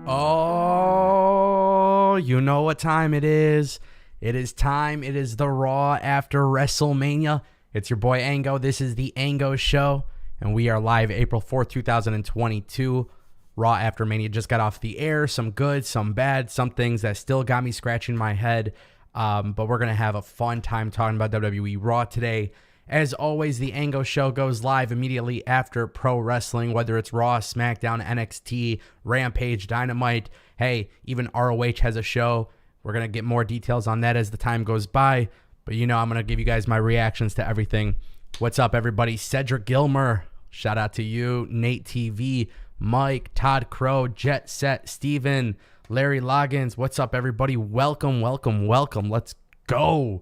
Oh, you know what time it is. It is time. It is the Raw after WrestleMania. It's your boy Ango. This is the Ango Show, and we are live April 4th, 2022. Raw after Mania just got off the air. Some good, some bad, some things that still got me scratching my head. But we're going to have a fun time talking about WWE Raw today. As always, the Ango Show goes live immediately after pro wrestling, whether it's Raw, SmackDown, NXT, Rampage, Dynamite. Hey, even ROH has a show. We're going to get more details on that as the time goes by. But you know, I'm going to give you guys my reactions to everything. What's up, everybody? Cedric Gilmer, shout out to you. Nate TV, Mike, Todd Crow, Jet Set, Steven, Larry Loggins. What's up, everybody? Welcome, welcome, welcome. Let's go.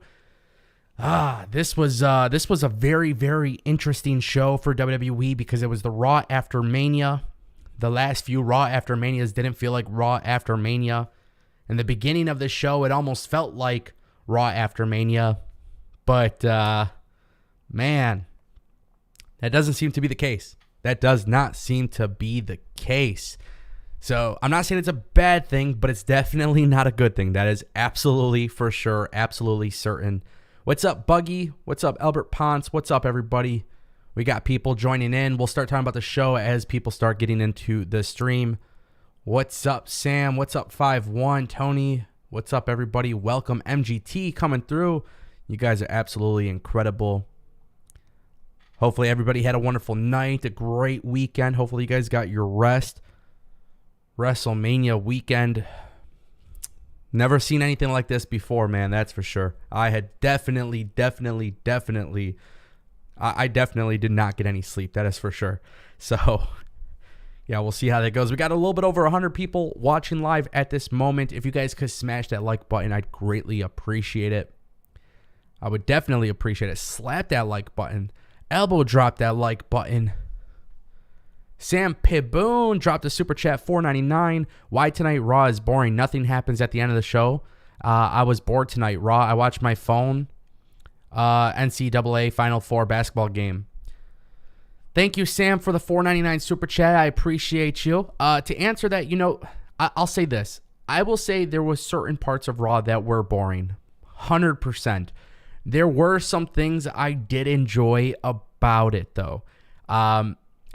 This was a very, very interesting show for WWE because it was the Raw after Mania. The last few Raw after Manias didn't feel like Raw after Mania. In the beginning of the show, it almost felt like Raw after Mania. But, man, that doesn't seem to be the case. That does not seem to be the case. So I'm not saying it's a bad thing, but it's definitely not a good thing. That is absolutely for sure, absolutely certain. What's up, Buggy? What's up, Albert Ponce? What's up, everybody? We got people joining in. We'll start talking about the show as people start getting into the stream. What's up, Sam? What's up, 5-1? Tony? What's up, everybody? Welcome, MGT coming through. You guys are absolutely incredible. Hopefully everybody had a wonderful night, a great weekend. Hopefully you guys got your rest. WrestleMania weekend. Never seen anything like this before, man. That's for sure. I had definitely did not get any sleep. That is for sure. So, yeah, we'll see how that goes. We got a little bit over 100 people watching live at this moment. If you guys could smash that like button, I'd greatly appreciate it. I would definitely appreciate it. Slap that like button. Elbow drop that like button. Sam Piboon dropped a super chat, $4.99. Why tonight Raw is boring? Nothing happens at the end of the show. I was bored tonight. Raw, I watched my phone. NCAA Final Four basketball game. Thank you, Sam, for the $4.99 super chat. I appreciate you. To answer that, you know, I'll say this. I will say there was certain parts of Raw that were boring. 100%. There were some things I did enjoy about it, though.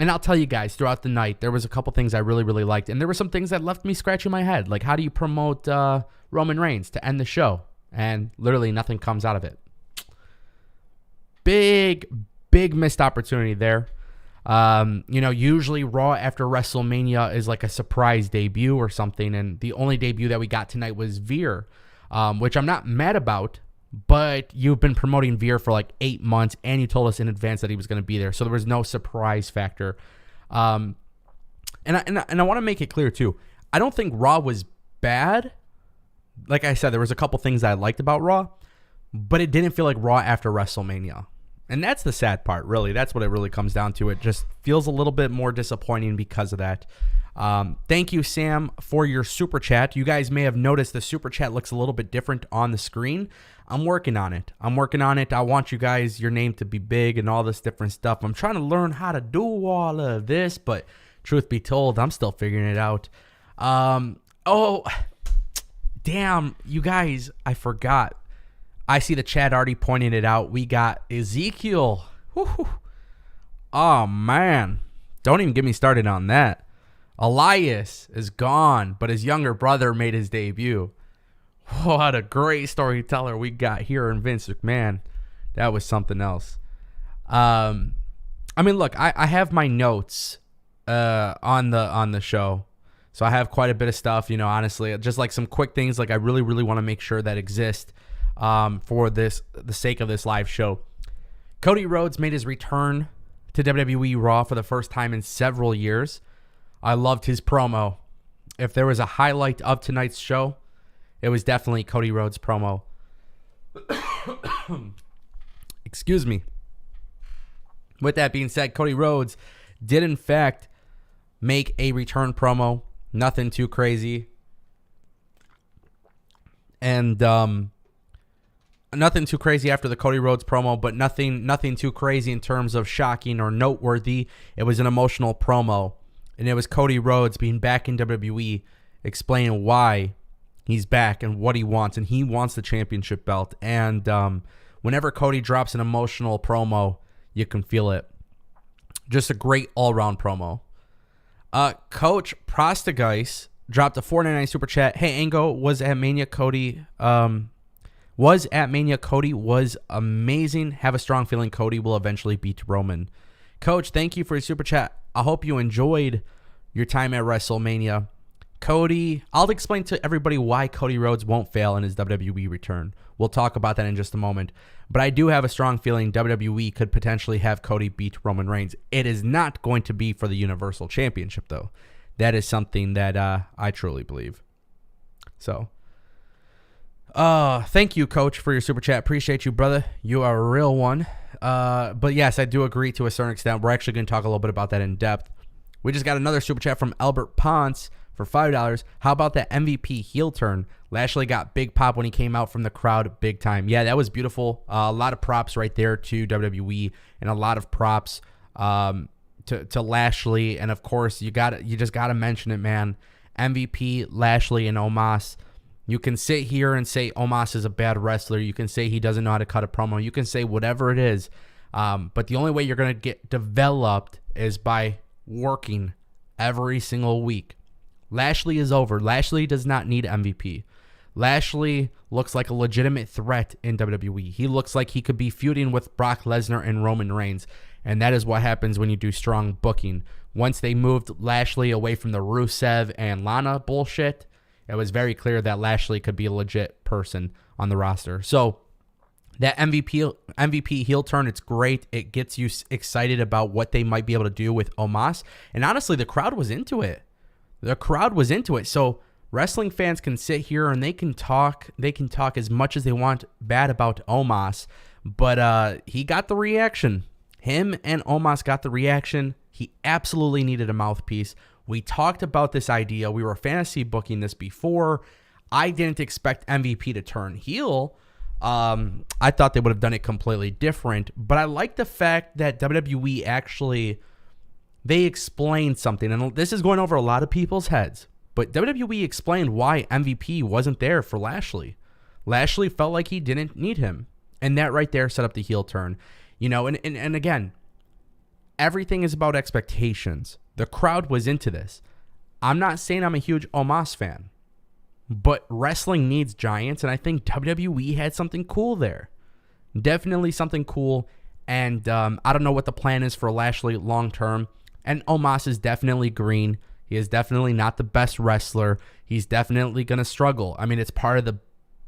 And I'll tell you guys, throughout the night, there was a couple things I really, really liked. And there were some things that left me scratching my head. Like, how do you promote Roman Reigns to end the show? And literally nothing comes out of it. Big missed opportunity there. You know, usually Raw after WrestleMania is like a surprise debut or something. And the only debut that we got tonight was Veer, which I'm not mad about. But you've been promoting Veer for like 8 months, and you told us in advance that he was going to be there, so there was no surprise factor. And I want to make it clear too. I don't think Raw was bad. Like I said, there was a couple things that I liked about Raw, but it didn't feel like Raw after WrestleMania, and that's the sad part. Really, that's what it really comes down to. It just feels a little bit more disappointing because of that. Thank you, Sam, for your super chat. You guys may have noticed the super chat looks a little bit different on the screen. I'm working on it. I want you guys, your name to be big and all this different stuff. I'm trying to learn how to do all of this, but truth be told, I'm still figuring it out. Oh, damn, you guys, I forgot. I see the chat already pointing it out. We got Ezekiel. Woo-hoo. Oh, man. Don't even get me started on that. Elias is gone, but his younger brother made his debut. What a great storyteller we got here in Vince McMahon. That was something else. I mean, look, I have my notes on the show. So I have quite a bit of stuff, you know, honestly. Just like some quick things like I really, really want to make sure that exist for the sake of this live show. Cody Rhodes made his return to WWE Raw for the first time in several years. I loved his promo. If there was a highlight of tonight's show, it was definitely Cody Rhodes' promo. Excuse me. With that being said, Cody Rhodes did in fact make a return promo. Nothing too crazy. And nothing too crazy after the Cody Rhodes promo, but nothing too crazy in terms of shocking or noteworthy. It was an emotional promo. And it was Cody Rhodes being back in WWE explaining why he's back and what he wants, and he wants the championship belt. And whenever Cody drops an emotional promo, you can feel it. Just a great all-around promo. Coach Prostagais dropped a $4.99 super chat. Hey, Ango was at Mania. Cody was amazing. Have a strong feeling Cody will eventually beat Roman. Coach, thank you for your super chat. I hope you enjoyed your time at WrestleMania. Cody, I'll explain to everybody why Cody Rhodes won't fail in his WWE return. We'll talk about that in just a moment. But I do have a strong feeling WWE could potentially have Cody beat Roman Reigns. It is not going to be for the Universal Championship, though. That is something that I truly believe. So, thank you, Coach, for your super chat. Appreciate you, brother. You are a real one. But yes, I do agree to a certain extent. We're actually going to talk a little bit about that in depth. We just got another super chat from Albert Ponce for $5. How about that MVP heel turn? Lashley got big pop when he came out from the crowd big time. Yeah, that was beautiful. A lot of props right there to WWE, and a lot of props to Lashley. And of course, you just gotta mention it, man. MVP, Lashley, and Omos. You can sit here and say Omos is a bad wrestler. You can say he doesn't know how to cut a promo. You can say whatever it is. But the only way you're gonna get developed is by working every single week. Lashley is over. Lashley does not need MVP. Lashley looks like a legitimate threat in WWE. He looks like he could be feuding with Brock Lesnar and Roman Reigns. And that is what happens when you do strong booking. Once they moved Lashley away from the Rusev and Lana bullshit, it was very clear that Lashley could be a legit person on the roster. So that MVP heel turn, it's great. It gets you excited about what they might be able to do with Omos. And honestly, the crowd was into it. The crowd was into it. So wrestling fans can sit here and they can talk as much as they want bad about Omos, but he got the reaction. Him and Omos got the reaction. He absolutely needed a mouthpiece. We talked about this idea. We were fantasy booking this before. I didn't expect MVP to turn heel. I thought they would have done it completely different, but I like the fact that WWE actually, they explained something, and this is going over a lot of people's heads, but WWE explained why MVP wasn't there for Lashley. Lashley felt like he didn't need him, and that right there set up the heel turn. You know, and again, everything is about expectations. The crowd was into this. I'm not saying I'm a huge Omos fan, but wrestling needs giants, and I think WWE had something cool there. Definitely something cool, and I don't know what the plan is for Lashley long term. And Omos is definitely green. He is definitely not the best wrestler. He's definitely going to struggle. I mean, it's part of the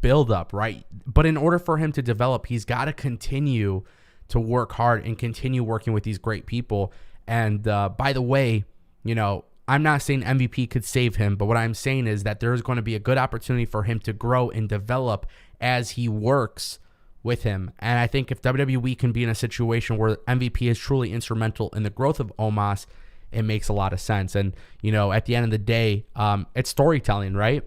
build-up, right? But in order for him to develop, he's got to continue to work hard and continue working with these great people. And by the way, you know, I'm not saying MVP could save him, but what I'm saying is that there's going to be a good opportunity for him to grow and develop as he works with him. And I think if WWE can be in a situation where MVP is truly instrumental in the growth of Omos, it makes a lot of sense. And, you know, at the end of the day, it's storytelling, right?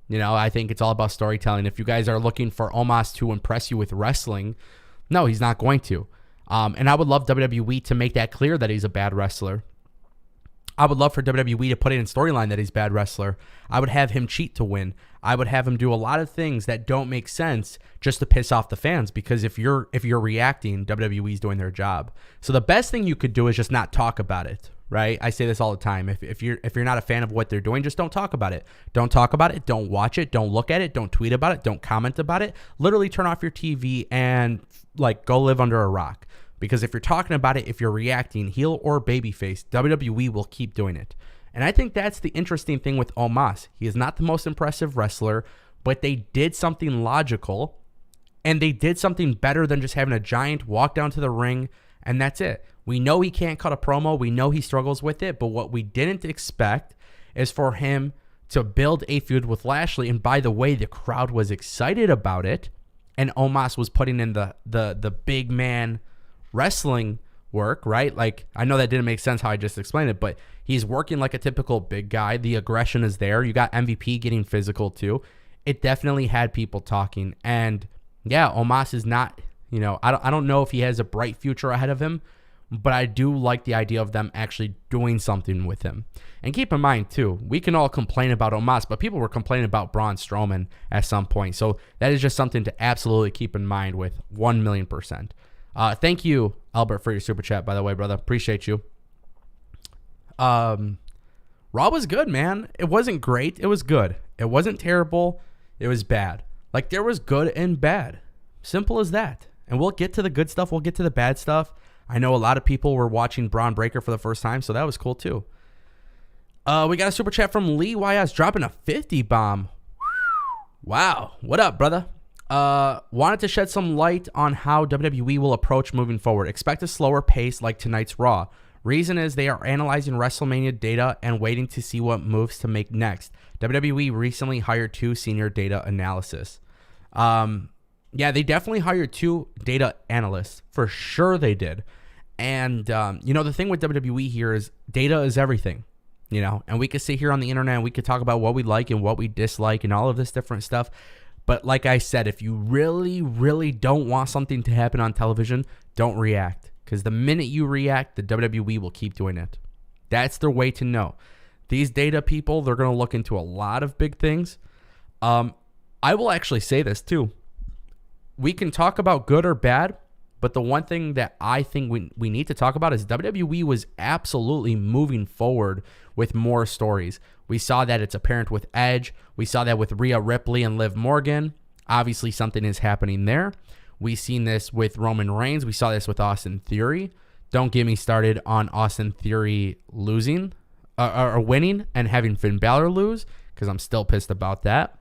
You know, I think it's all about storytelling. If you guys are looking for Omos to impress you with wrestling, no, he's not going to. And I would love WWE to make that clear that he's a bad wrestler. I would love for WWE to put it in storyline that he's a bad wrestler. I would have him cheat to win. I would have him do a lot of things that don't make sense just to piss off the fans, because if you're reacting, WWE's doing their job. So the best thing you could do is just not talk about it, right? I say this all the time. If you're not a fan of what they're doing, just don't talk about it. Don't talk about it. Don't watch it. Don't look at it. Don't tweet about it. Don't comment about it. Literally turn off your TV and like go live under a rock. Because if you're talking about it, if you're reacting, heel or babyface, WWE will keep doing it. And I think that's the interesting thing with Omos. He is not the most impressive wrestler, but they did something logical, and they did something better than just having a giant walk down to the ring, and that's it. We know he can't cut a promo. We know he struggles with it, but what we didn't expect is for him to build a feud with Lashley. And by the way, the crowd was excited about it, and Omos was putting in the big man wrestling work, right? Like, I know that didn't make sense how I just explained it, but he's working like a typical big guy. The aggression is there. You got MVP getting physical too. It definitely had people talking. And yeah, Omos is not, you know, I don't know if he has a bright future ahead of him but I do like the idea of them actually doing something with him. And keep in mind, too, we can all complain about Omos, but people were complaining about Braun Strowman at some point. So that is just something to absolutely keep in mind with 1,000,000%. Thank you, Albert, for your super chat, by the way, brother. Appreciate you. Raw was good, man. It wasn't great. It was good. It wasn't terrible. It was bad. Like, there was good and bad. Simple as that. And we'll get to the good stuff. We'll get to the bad stuff. I know a lot of people were watching Braun Breaker for the first time, so that was cool, too. We got a super chat from Lee YS dropping a 50 bomb. Wow. What up, brother? Wanted to shed some light on how WWE will approach moving forward. Expect a slower pace like tonight's Raw. Reason is they are analyzing WrestleMania data and waiting to see what moves to make next. WWE recently hired 2 senior data analysts. Yeah, they definitely hired 2 data analysts. For sure they did. And, the thing with WWE here is data is everything, and we could sit here on the internet and we could talk about what we like and what we dislike and all of this different stuff. But like I said, if you really, really don't want something to happen on television, don't react. Because the minute you react, the WWE will keep doing it. That's their way to know. These data people, they're going to look into a lot of big things. I will actually say this too. We can talk about good or bad, but the one thing that I think we need to talk about is WWE was absolutely moving forward with more stories. We saw that it's apparent with Edge. We saw that with Rhea Ripley and Liv Morgan. Obviously, something is happening there. We've seen this with Roman Reigns. We saw this with Austin Theory. Don't get me started on Austin Theory losing or winning and having Finn Balor lose, because I'm still pissed about that.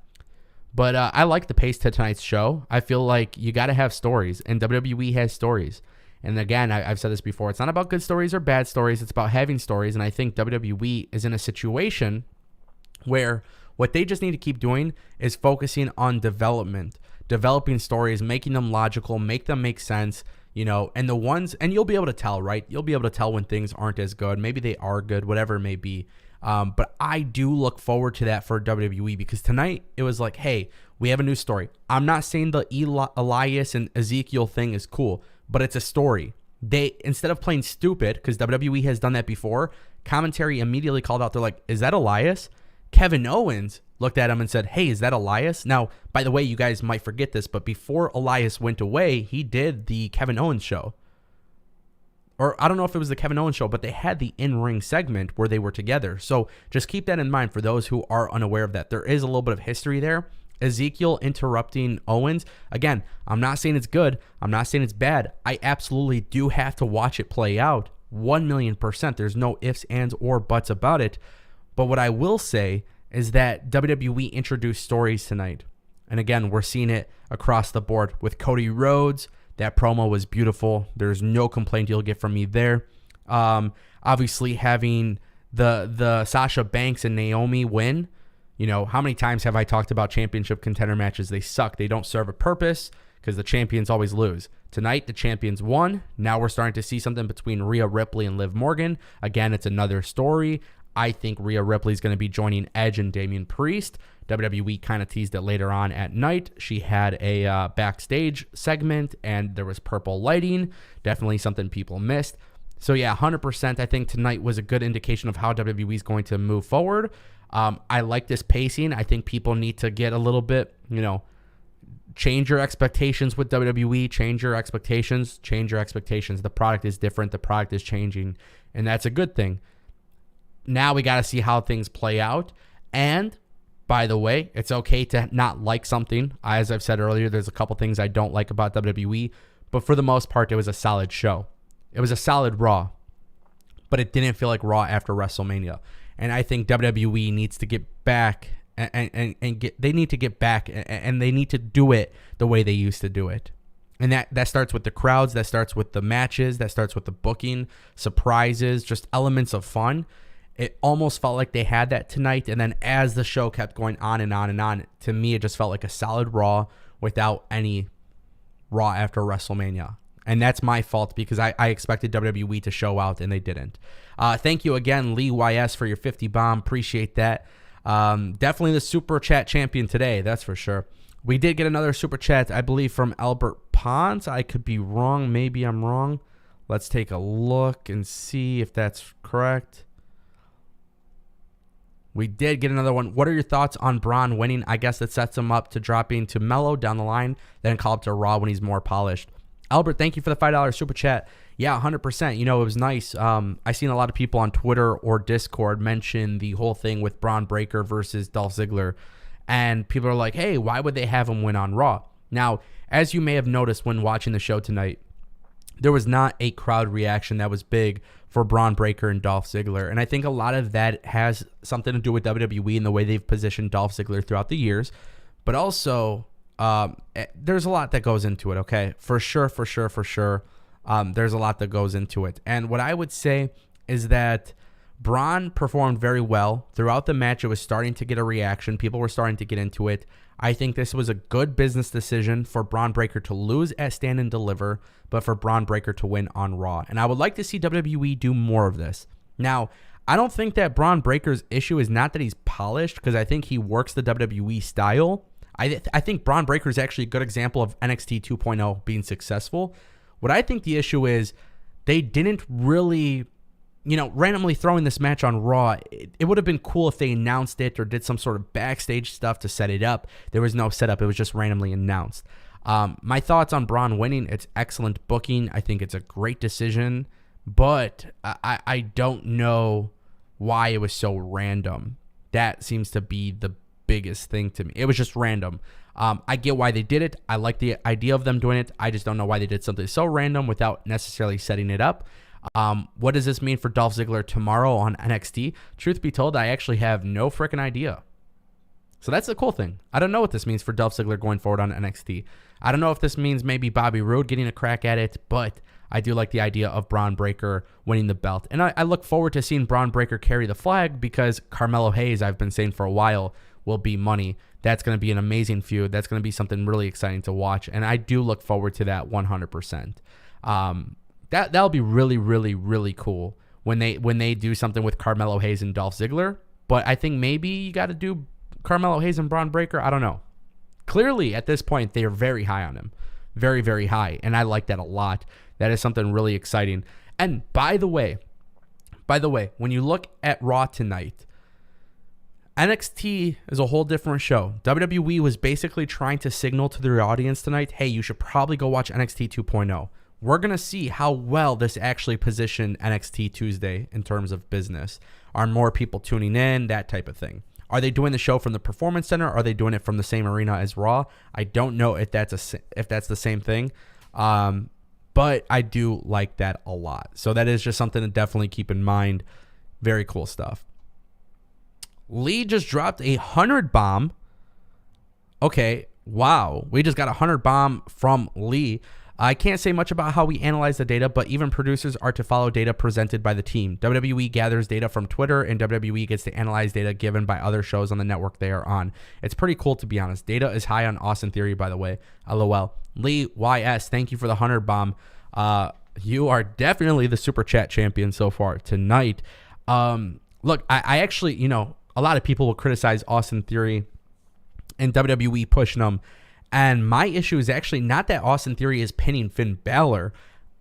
But I like the pace to tonight's show. I feel like you got to have stories, and WWE has stories. And again, I've said this before. It's not about good stories or bad stories. It's about having stories. And I think WWE is in a situation where what they just need to keep doing is focusing on developing stories, making them logical, make them make sense, and the ones, and you'll be able to tell, right? You'll be able to tell when things aren't as good. Maybe they are good, whatever it may be. But I do look forward to that for WWE, because tonight it was like, hey, we have a new story. I'm not saying the Elias and Ezekiel thing is cool, but it's a story. They, instead of playing stupid, because WWE has done that before, commentary immediately called out. They're like, is that Elias? Kevin Owens looked at him and said, hey, is that Elias? Now, by the way, you guys might forget this, but before Elias went away, he did the Kevin Owens show. Or I don't know if it was the Kevin Owens show, but they had the in-ring segment where they were together. So just keep that in mind for those who are unaware of that. There is a little bit of history there. Ezekiel interrupting Owens. Again, I'm not saying it's good. I'm not saying it's bad. I absolutely do have to watch it play out. 1,000,000%. There's no ifs, ands, or buts about it. But what I will say is that WWE introduced stories tonight. And again, we're seeing it across the board with Cody Rhodes. That promo was beautiful. There's no complaint you'll get from me there. Obviously, having the Sasha Banks and Naomi win. How many times have I talked about championship contender matches? They suck. They don't serve a purpose because the champions always lose. Tonight, the champions won. Now we're starting to see something between Rhea Ripley and Liv Morgan. Again, it's another story. I think Rhea Ripley is going to be joining Edge and Damian Priest. WWE kind of teased it later on at night. She had a backstage segment, and there was purple lighting. Definitely something people missed. So yeah, 100%. I think tonight was a good indication of how WWE is going to move forward. I like this pacing. I think people need to get a little bit, change your expectations with WWE. Change your expectations. The product is different. The product is changing, and that's a good thing. Now we got to see how things play out. And by the way, it's okay to not like something. As I've said earlier, there's a couple things I don't like about WWE, but for the most part, it was a solid show. It was a solid Raw, but it didn't feel like Raw after WrestleMania. And I think WWE needs to get back they need to get back and they need to do it the way they used to do it. And that starts with the crowds, that starts with the matches, that starts with the booking, surprises, just elements of fun. It almost felt like they had that tonight. And then as the show kept going on and on and on, to me, it just felt like a solid Raw without any Raw after WrestleMania. And that's my fault because I expected WWE to show out and they didn't. Thank you again, Lee YS, for your 50 bomb. Appreciate that. Definitely the Super Chat champion today, that's for sure. We did get another Super Chat, I believe, from Albert Pons. I could be wrong. Maybe I'm wrong. Let's take a look and see if that's correct. We did get another one. What are your thoughts on Braun winning? I guess that sets him up to dropping to Mello down the line, then call up to Raw when he's more polished. Albert, thank you for the $5 super chat. Yeah, 100%. You know, it was nice. I seen a lot of people on Twitter or Discord mention the whole thing with Braun Breaker versus Dolph Ziggler. And people are like, hey, why would they have him win on Raw? Now, as you may have noticed when watching the show tonight, there was not a crowd reaction that was big for Braun Breaker and Dolph Ziggler. And I think a lot of that has something to do with WWE and the way they've positioned Dolph Ziggler throughout the years. But also, there's a lot that goes into it, okay? For sure. There's a lot that goes into it. And what I would say is that Braun performed very well. Throughout the match, it was starting to get a reaction. People were starting to get into it. I think this was a good business decision for Braun Breaker to lose at Stand and Deliver, but for Braun Breaker to win on Raw. And I would like to see WWE do more of this. Now, I don't think that Braun Breaker's issue is not that he's polished, because I think he works the WWE style. I think Braun Breaker is actually a good example of NXT 2.0 being successful. What I think the issue is, they didn't really, randomly throwing this match on Raw. It would have been cool if they announced it or did some sort of backstage stuff to set it up. There was no setup. It was just randomly announced. My thoughts on Braun winning, it's excellent booking. I think it's a great decision, but I don't know why it was so random. That seems to be the biggest thing to me. It was just random. I get why they did it. I like the idea of them doing it. I just don't know why they did something so random without necessarily setting it up. What does this mean for Dolph Ziggler tomorrow on NXT? Truth be told, I actually have no freaking idea. So that's the cool thing. I don't know what this means for Dolph Ziggler going forward on NXT. I don't know if this means maybe Bobby Roode getting a crack at it, but I do like the idea of Braun Breaker winning the belt. And I look forward to seeing Braun Breaker carry the flag, because Carmelo Hayes, I've been saying for a while, will be money. That's going to be an amazing feud. That's going to be something really exciting to watch. And I do look forward to that 100%. That'll be really, really, really cool when they do something with Carmelo Hayes and Dolph Ziggler. But I think maybe you got to do Carmelo Hayes and Braun Breaker. I don't know. Clearly, at this point, they are very high on him. Very, very high. And I like that a lot. That is something really exciting. And by the way, when you look at Raw tonight, NXT is a whole different show. WWE was basically trying to signal to their audience tonight, hey, you should probably go watch NXT 2.0. We're going to see how well this actually positioned NXT Tuesday in terms of business. Are more people tuning in? That type of thing. Are they doing the show from the Performance Center? Are they doing it from the same arena as Raw? I don't know if that's the same thing. But I do like that a lot. So that is just something to definitely keep in mind. Very cool stuff. Lee just dropped a 100 bomb. Okay, wow. We just got a 100 bomb from Lee. I can't say much about how we analyze the data, but even producers are to follow data presented by the team. WWE gathers data from Twitter, and WWE gets to analyze data given by other shows on the network they are on. It's pretty cool, to be honest. Data is high on Austin Theory, by the way. LOL. Lee YS, thank you for the 100 bomb. You are definitely the Super Chat champion so far tonight. Look, I actually, a lot of people will criticize Austin Theory and WWE pushing them. And my issue is actually not that Austin Theory is pinning Finn Balor.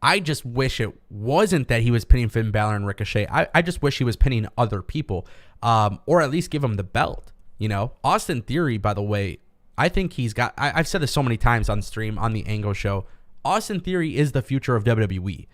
I just wish it wasn't that he was pinning Finn Balor and Ricochet. I just wish he was pinning other people, or at least give him the belt. Austin Theory, by the way, I think he's got, I've said this so many times on stream on the Ango show, Austin Theory is the future of WWE.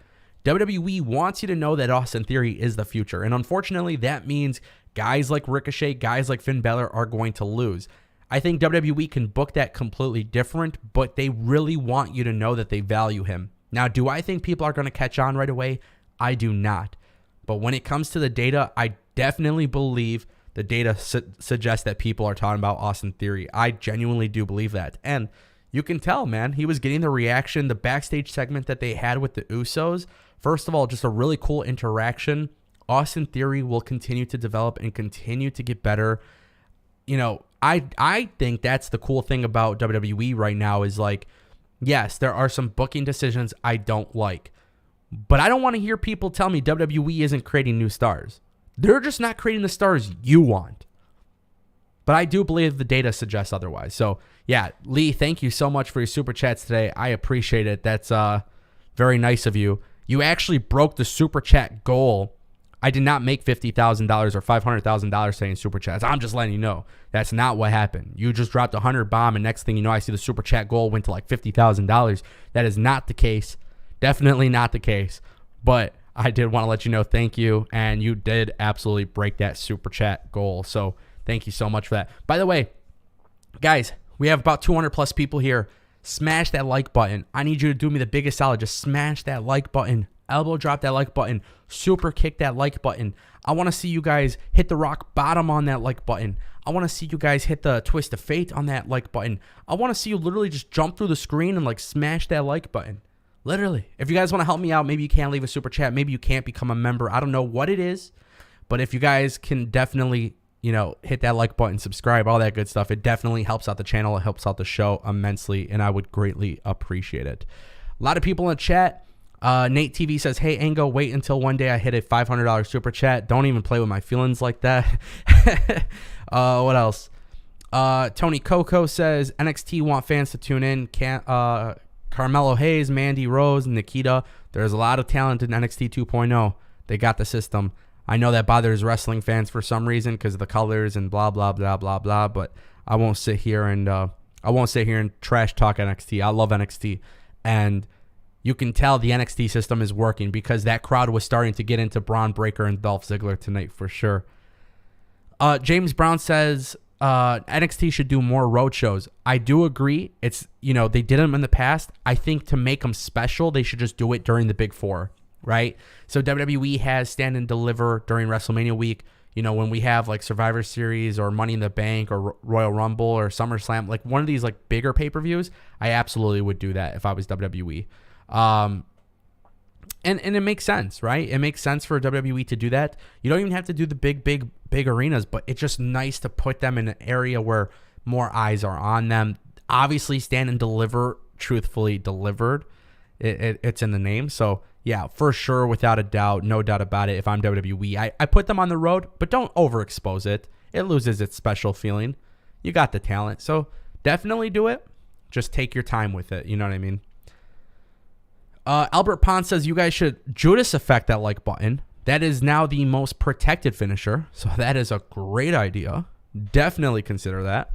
WWE wants you to know that Austin Theory is the future. And unfortunately, that means guys like Ricochet, guys like Finn Balor are going to lose. I think WWE can book that completely different, but they really want you to know that they value him. Now, do I think people are going to catch on right away? I do not. But when it comes to the data, I definitely believe the data suggests that people are talking about Austin Theory. I genuinely do believe that. And you can tell, man, he was getting the reaction, the backstage segment that they had with the Usos. First of all, just a really cool interaction. Austin Theory will continue to develop and continue to get better. I think that's the cool thing about WWE right now is like, yes, there are some booking decisions I don't like, but I don't want to hear people tell me WWE isn't creating new stars. They're just not creating the stars you want. But I do believe the data suggests otherwise. So yeah, Lee, thank you so much for your super chats today. I appreciate it. That's very nice of you. You actually broke the super chat goal. I did not make $50,000 or $500,000 saying super chats. I'm just letting you know. That's not what happened. You just dropped a 100 bomb, and next thing you know, I see the super chat goal went to like $50,000. That is not the case. Definitely not the case. But I did want to let you know thank you, and you did absolutely break that super chat goal. So thank you so much for that. By the way, guys, we have about 200 plus people here. Smash that like button. I need you to do me the biggest solid. Just smash that like button. Elbow drop that like button. Super kick that like button. I want to see you guys hit the rock bottom on that like button. I want to see you guys hit the twist of fate on that like button. I want to see you literally just jump through the screen and like smash that like button. Literally. If you guys want to help me out, maybe you can leave a super chat. Maybe you can't become a member. I don't know what it is. But if you guys can definitely, hit that like button, subscribe, all that good stuff, it definitely helps out the channel. It helps out the show immensely, and I would greatly appreciate it. A lot of people in the chat. Nate TV says, hey, Ango, wait until one day I hit a $500 super chat. Don't even play with my feelings like that. What else? Tony Coco says, NXT want fans to tune in. Carmelo Hayes, Mandy Rose, Nikita. There's a lot of talent in NXT 2.0. They got the system. I know that bothers wrestling fans for some reason because of the colors and blah, blah, blah, blah, blah. But I won't sit here and trash talk NXT. I love NXT. And you can tell the NXT system is working because that crowd was starting to get into Braun Breaker and Dolph Ziggler tonight for sure. James Brown says NXT should do more road shows. I do agree. It's, they did them in the past. I think to make them special, they should just do it during the Big Four, right? So WWE has Stand and Deliver during WrestleMania week. When we have like Survivor Series or Money in the Bank or Royal Rumble or SummerSlam, like one of these like bigger pay-per-views, I absolutely would do that if I was WWE. And it makes sense, right? It makes sense for WWE to do that. You don't even have to do the big arenas, but it's just nice to put them in an area where more eyes are on them. Obviously, Stand and Deliver, truthfully delivered. It's in the name. So, yeah, for sure, without a doubt, no doubt about it, if I'm WWE, I put them on the road, but don't overexpose it. It loses its special feeling. You got the talent. So, definitely do it. Just take your time with it. You know what I mean? Albert Pond says you guys should Judas effect that like button. That is now the most protected finisher. So that is a great idea. Definitely consider that.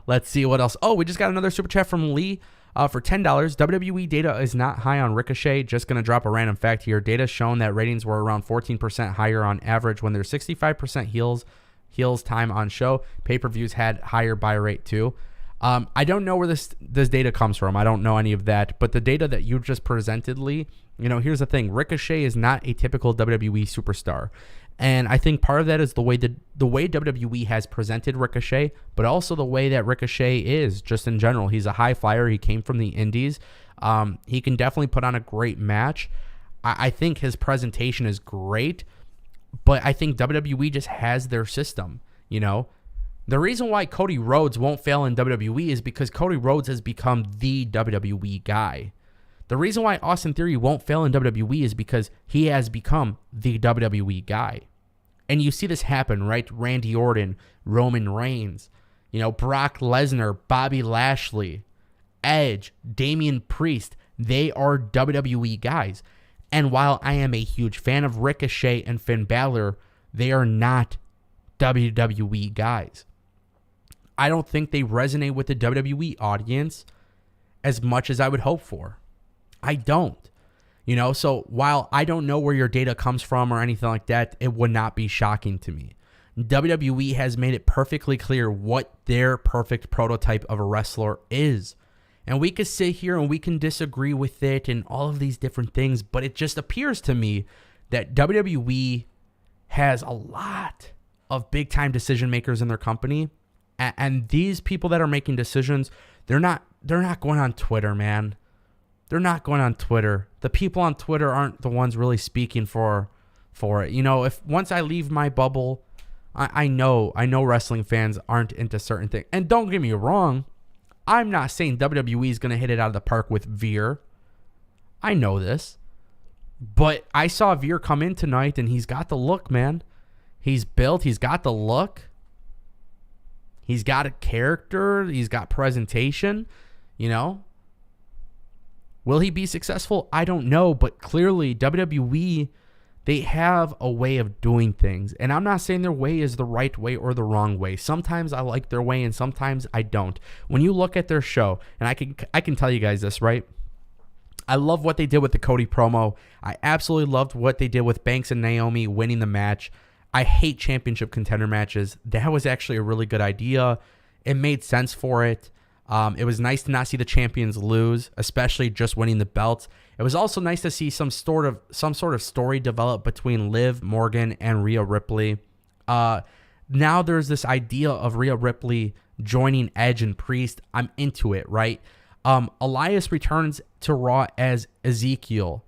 Let's see what else. Oh, we just got another super chat from Lee for $10. WWE data is not high on Ricochet. Just going to drop a random fact here. Data shown that ratings were around 14% higher on average when there's 65% heels time on show. Pay-per-views had higher buy rate too. I don't know where this data comes from. I don't know any of that. But the data that you just presented, Lee, here's the thing. Ricochet is not a typical WWE superstar. And I think part of that is the way WWE has presented Ricochet, but also the way that Ricochet is just in general. He's a high flyer. He came from the Indies. He can definitely put on a great match. I think his presentation is great, but I think WWE just has their system, The reason why Cody Rhodes won't fail in WWE is because Cody Rhodes has become the WWE guy. The reason why Austin Theory won't fail in WWE is because he has become the WWE guy. And you see this happen, right? Randy Orton, Roman Reigns, Brock Lesnar, Bobby Lashley, Edge, Damian Priest. They are WWE guys. And while I am a huge fan of Ricochet and Finn Balor, they are not WWE guys. I don't think they resonate with the WWE audience as much as I would hope for. I don't. So while I don't know where your data comes from or anything like that, it would not be shocking to me. WWE has made it perfectly clear what their perfect prototype of a wrestler is. And we could sit here and we can disagree with it and all of these different things, but it just appears to me that WWE has a lot of big-time decision makers in their company. And these people that are making decisions, they're not going on Twitter, man. They're not going on Twitter. The people on Twitter aren't the ones really speaking for it. If once I leave my bubble, I know wrestling fans aren't into certain things. And don't get me wrong, I'm not saying WWE is going to hit it out of the park with Veer. I know this. But I saw Veer come in tonight, and he's got the look, man. He's built. He's got the look. He's got a character. He's got presentation, Will he be successful? I don't know, but clearly WWE, they have a way of doing things. And I'm not saying their way is the right way or the wrong way. Sometimes I like their way and sometimes I don't. When you look at their show, and I can tell you guys this, right? I love what they did with the Cody promo. I absolutely loved what they did with Banks and Naomi winning the match. I hate championship contender matches. That was actually a really good idea. It made sense for it. It was nice to not see the champions lose, especially just winning the belts. It was also nice to see some sort of story develop between Liv Morgan and Rhea Ripley. Now there's this idea of Rhea Ripley joining Edge and Priest. I'm into it, right? Elias returns to Raw as Ezekiel.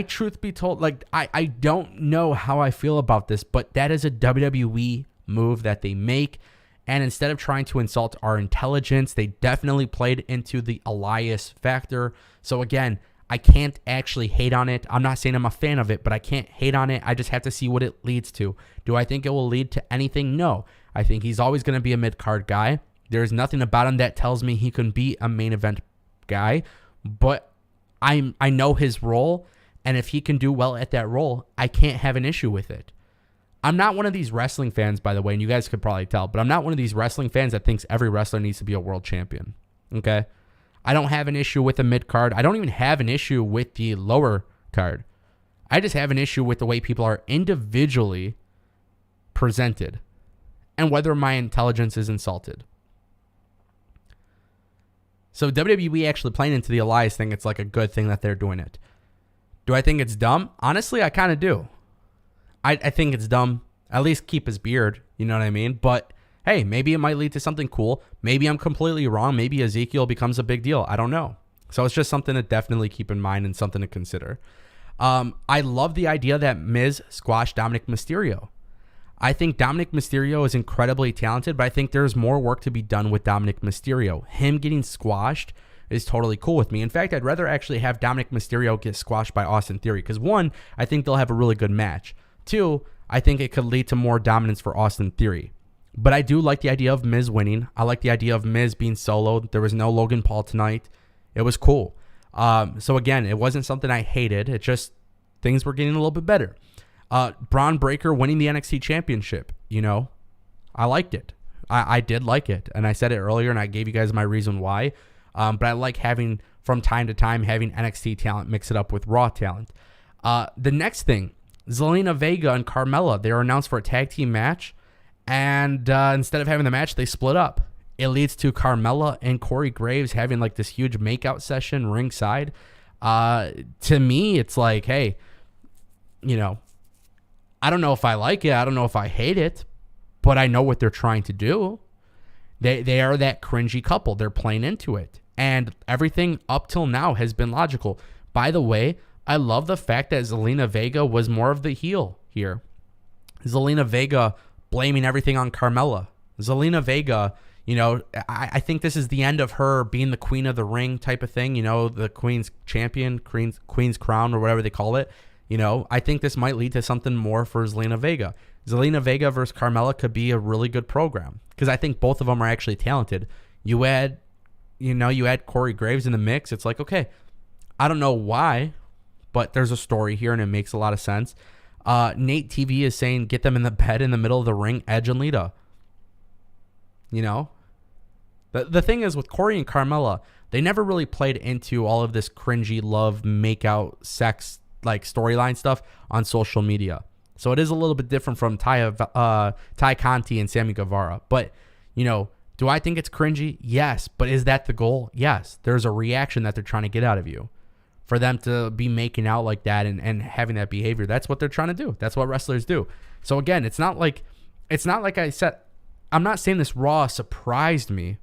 Truth be told, I don't know how I feel about this, but that is a WWE move that they make. And instead of trying to insult our intelligence, they definitely played into the Elias factor. So again, I can't actually hate on it. I'm not saying I'm a fan of it, but I can't hate on it. I just have to see what it leads to. Do I think it will lead to anything? No. I think he's always going to be a mid-card guy. There's nothing about him that tells me he can be a main event guy. But I know his role, and if he can do well at that role, I can't have an issue with it. I'm not one of these wrestling fans, by the way, and you guys could probably tell, but I'm not one of these wrestling fans that thinks every wrestler needs to be a world champion, okay? I don't have an issue with the mid-card. I don't even have an issue with the lower card. I just have an issue with the way people are individually presented and whether my intelligence is insulted. So WWE actually playing into the Elias thing, it's like a good thing that they're doing it. Do I think it's dumb? Honestly, I kind of do. I think it's dumb. At least keep his beard. You know what I mean? But hey, maybe it might lead to something cool. Maybe I'm completely wrong. Maybe Ezekiel becomes a big deal. I don't know. So it's just something to definitely keep in mind and something to consider. I love the idea that Miz squashed Dominic Mysterio. I think Dominic Mysterio is incredibly talented, but I think there's more work to be done with Dominic Mysterio. Him getting squashed is totally cool with me. In fact, I'd rather actually have Dominic Mysterio get squashed by Austin Theory because one, I think they'll have a really good match. Two, I think it could lead to more dominance for Austin Theory. But I do like the idea of Miz winning. I like the idea of Miz being soloed. There was no Logan Paul tonight. It was cool. So again, it wasn't something I hated. It just, things were getting a little bit better. Braun Breaker winning the NXT Championship. You know, I liked it. I did like it. And I said it earlier and I gave you guys my reason why. But I like having, from time to time, having NXT talent mix it up with Raw talent. The next thing, Zelina Vega and Carmella, they were announced for a tag team match, and instead of having the match, they split up. It leads to Carmella and Corey Graves having like this huge makeout session ringside. To me, it's like, hey, you know, I don't know if I like it. I don't know if I hate it, but I know what they're trying to do. They are that cringy couple. They're playing into it, and everything up till now has been logical. By the way, I love the fact that Zelina Vega was more of the heel here. Zelina Vega blaming everything on Carmella. Zelina Vega, you know, I think this is the end of her being the queen of the ring type of thing, you know, the queen's champion, queen's crown, or whatever they call it. You know, I think this might lead to something more for Zelina Vega. Zelina Vega versus Carmella could be a really good program because I think both of them are actually talented. You add Corey Graves in the mix. It's like, okay, I don't know why, but there's a story here and it makes a lot of sense. Nate TV is saying get them in the bed in the middle of the ring, Edge and Lita. You know? The thing is with Corey and Carmella, they never really played into all of this cringy love, makeout, sex, like storyline stuff on social media. So it is a little bit different from Ty Conti and Sammy Guevara. But, you know, do I think it's cringy? Yes. But is that the goal? Yes. There's a reaction that they're trying to get out of you. For them to be making out like that and having that behavior, that's what they're trying to do. That's what wrestlers do. So again, it's not like I said, I'm not saying this Raw surprised me.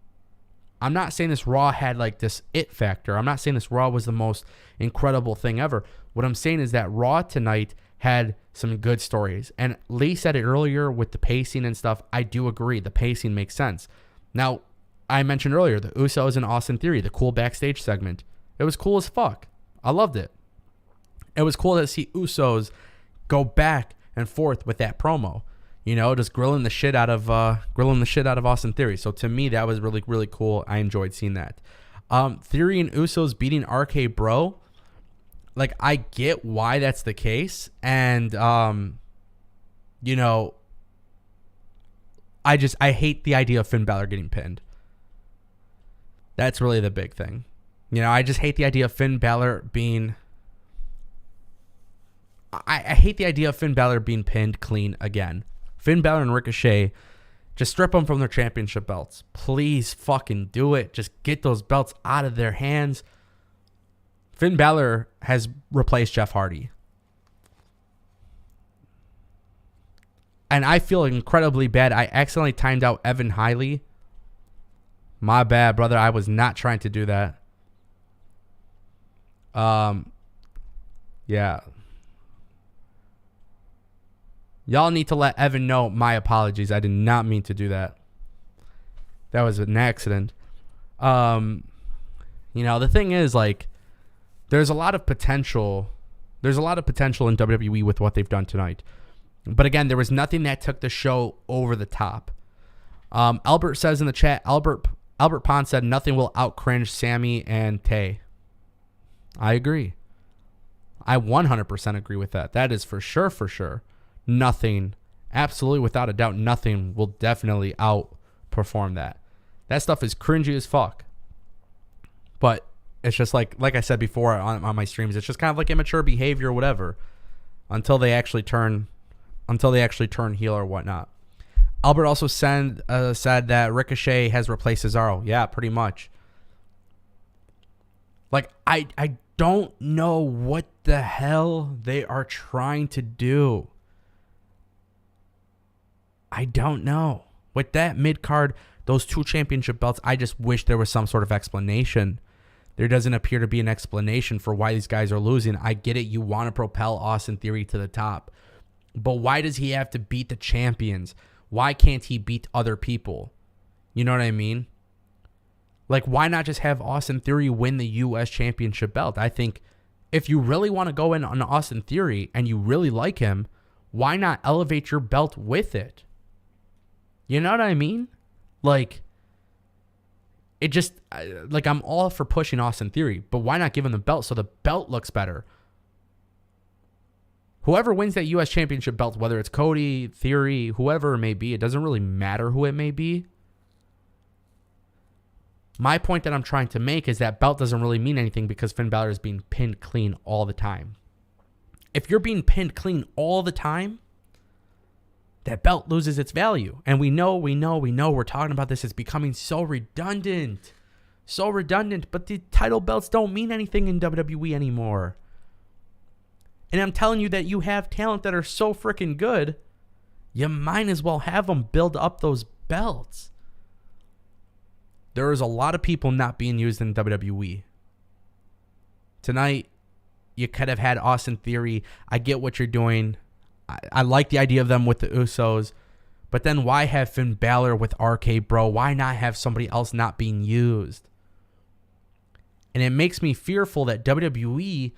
I'm not saying this Raw had like this it factor. I'm not saying this Raw was the most incredible thing ever. What I'm saying is that Raw tonight had some good stories. And Lee said it earlier with the pacing and stuff. I do agree. The pacing makes sense. Now, I mentioned earlier the Usos and Austin Theory, the cool backstage segment. It was cool as fuck. I loved it. It was cool to see Usos go back and forth with that promo, you know, just grilling the shit out of Austin Theory. So to me, that was really, really cool. I enjoyed seeing that. Theory and Usos beating RK Bro. Like, I get why that's the case. And, you know, I hate the idea of Finn Balor getting pinned. That's really the big thing. You know, I just hate the idea of Finn Balor being... I hate the idea of Finn Balor being pinned clean again. Finn Balor and Ricochet, just strip them from their championship belts. Please fucking do it. Just get those belts out of their hands. Finn Balor has replaced Jeff Hardy. And I feel incredibly bad. I accidentally timed out Evan Hiley. My bad, brother. I was not trying to do that. Yeah. Y'all need to let Evan know my apologies. I did not mean to do that. That was an accident. You know, the thing is, like, there's a lot of potential. There's a lot of potential in WWE with what they've done tonight. But again, there was nothing that took the show over the top. Albert says in the chat, Albert Pond said nothing will out-cringe Sammy and Tay. I agree. I 100% agree with that. That is for sure, for sure. Nothing, absolutely without a doubt, nothing will definitely outperform that. That stuff is cringy as fuck. But it's just like I said before on my streams, it's just kind of like immature behavior or whatever until they actually turn heel or whatnot. Albert also said that Ricochet has replaced Cesaro. Yeah, pretty much. Like, I don't know what the hell they are trying to do. I don't know. With that mid-card, those two championship belts, I just wish there was some sort of explanation. There doesn't appear to be an explanation for why these guys are losing. I get it. You want to propel Austin Theory to the top. But why does he have to beat the champions? Why can't he beat other people? You know what I mean? Like, why not just have Austin Theory win the U.S. Championship belt? I think if you really want to go in on Austin Theory and you really like him, why not elevate your belt with it? You know what I mean? Like, it just, like, I'm all for pushing Austin Theory, but why not give him the belt so the belt looks better? Whoever wins that U.S. Championship belt, whether it's Cody, Theory, whoever it may be, it doesn't really matter who it may be. My point that I'm trying to make is that belt doesn't really mean anything because Finn Balor is being pinned clean all the time. If you're being pinned clean all the time, that belt loses its value. And we know, we're talking about this. It's becoming so redundant. But the title belts don't mean anything in WWE anymore. And I'm telling you that you have talent that are so freaking good, you might as well have them build up those belts. There is a lot of people not being used in WWE. Tonight, you could have had Austin Theory. I get what you're doing. I like the idea of them with the Usos. But then why have Finn Balor with RK Bro? Why not have somebody else not being used? And it makes me fearful that WWE,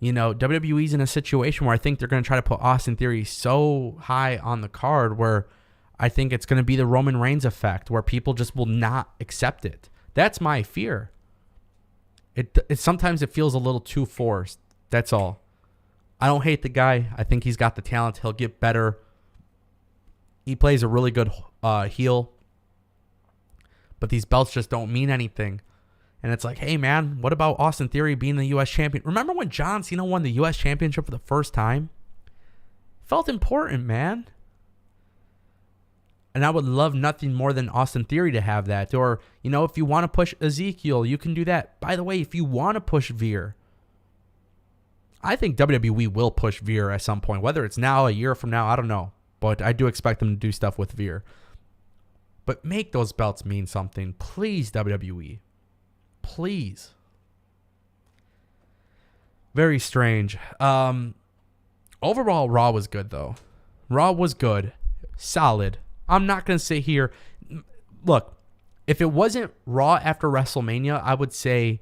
WWE's in a situation where I think they're going to try to put Austin Theory so high on the card where I think it's going to be the Roman Reigns effect where people just will not accept it. That's my fear. It sometimes it feels a little too forced. That's all. I don't hate the guy. I think he's got the talent. He'll get better. He plays a really good heel. But these belts just don't mean anything. And it's like, hey, man, what about Austin Theory being the U.S. champion? Remember when John Cena won the U.S. championship for the first time? Felt important, man. And I would love nothing more than Austin Theory to have that. Or, if you want to push Ezekiel, you can do that. By the way, if you want to push Veer, I think WWE will push Veer at some point. Whether it's now, a year from now, I don't know. But I do expect them to do stuff with Veer. But make those belts mean something. Please, WWE. Please. Very strange. Overall, Raw was good, though. Raw was good. Solid. I'm not going to sit here. Look, if it wasn't Raw after WrestleMania, I would say...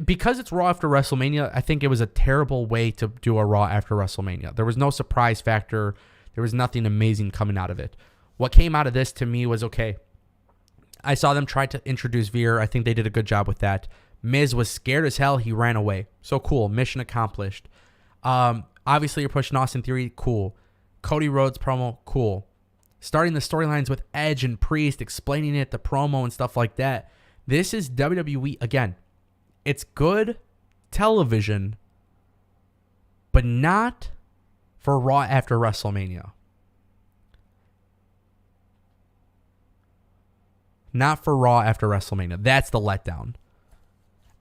because it's Raw after WrestleMania, I think it was a terrible way to do a Raw after WrestleMania. There was no surprise factor. There was nothing amazing coming out of it. What came out of this to me was, okay, I saw them try to introduce Veer. I think they did a good job with that. Miz was scared as hell. He ran away. So cool. Mission accomplished. Obviously, you're pushing Austin Theory. Cool. Cody Rhodes promo. Cool. Starting the storylines with Edge and Priest, explaining it, the promo and stuff like that. This is WWE. Again, it's good television, but not for Raw after WrestleMania. Not for Raw after WrestleMania. That's the letdown.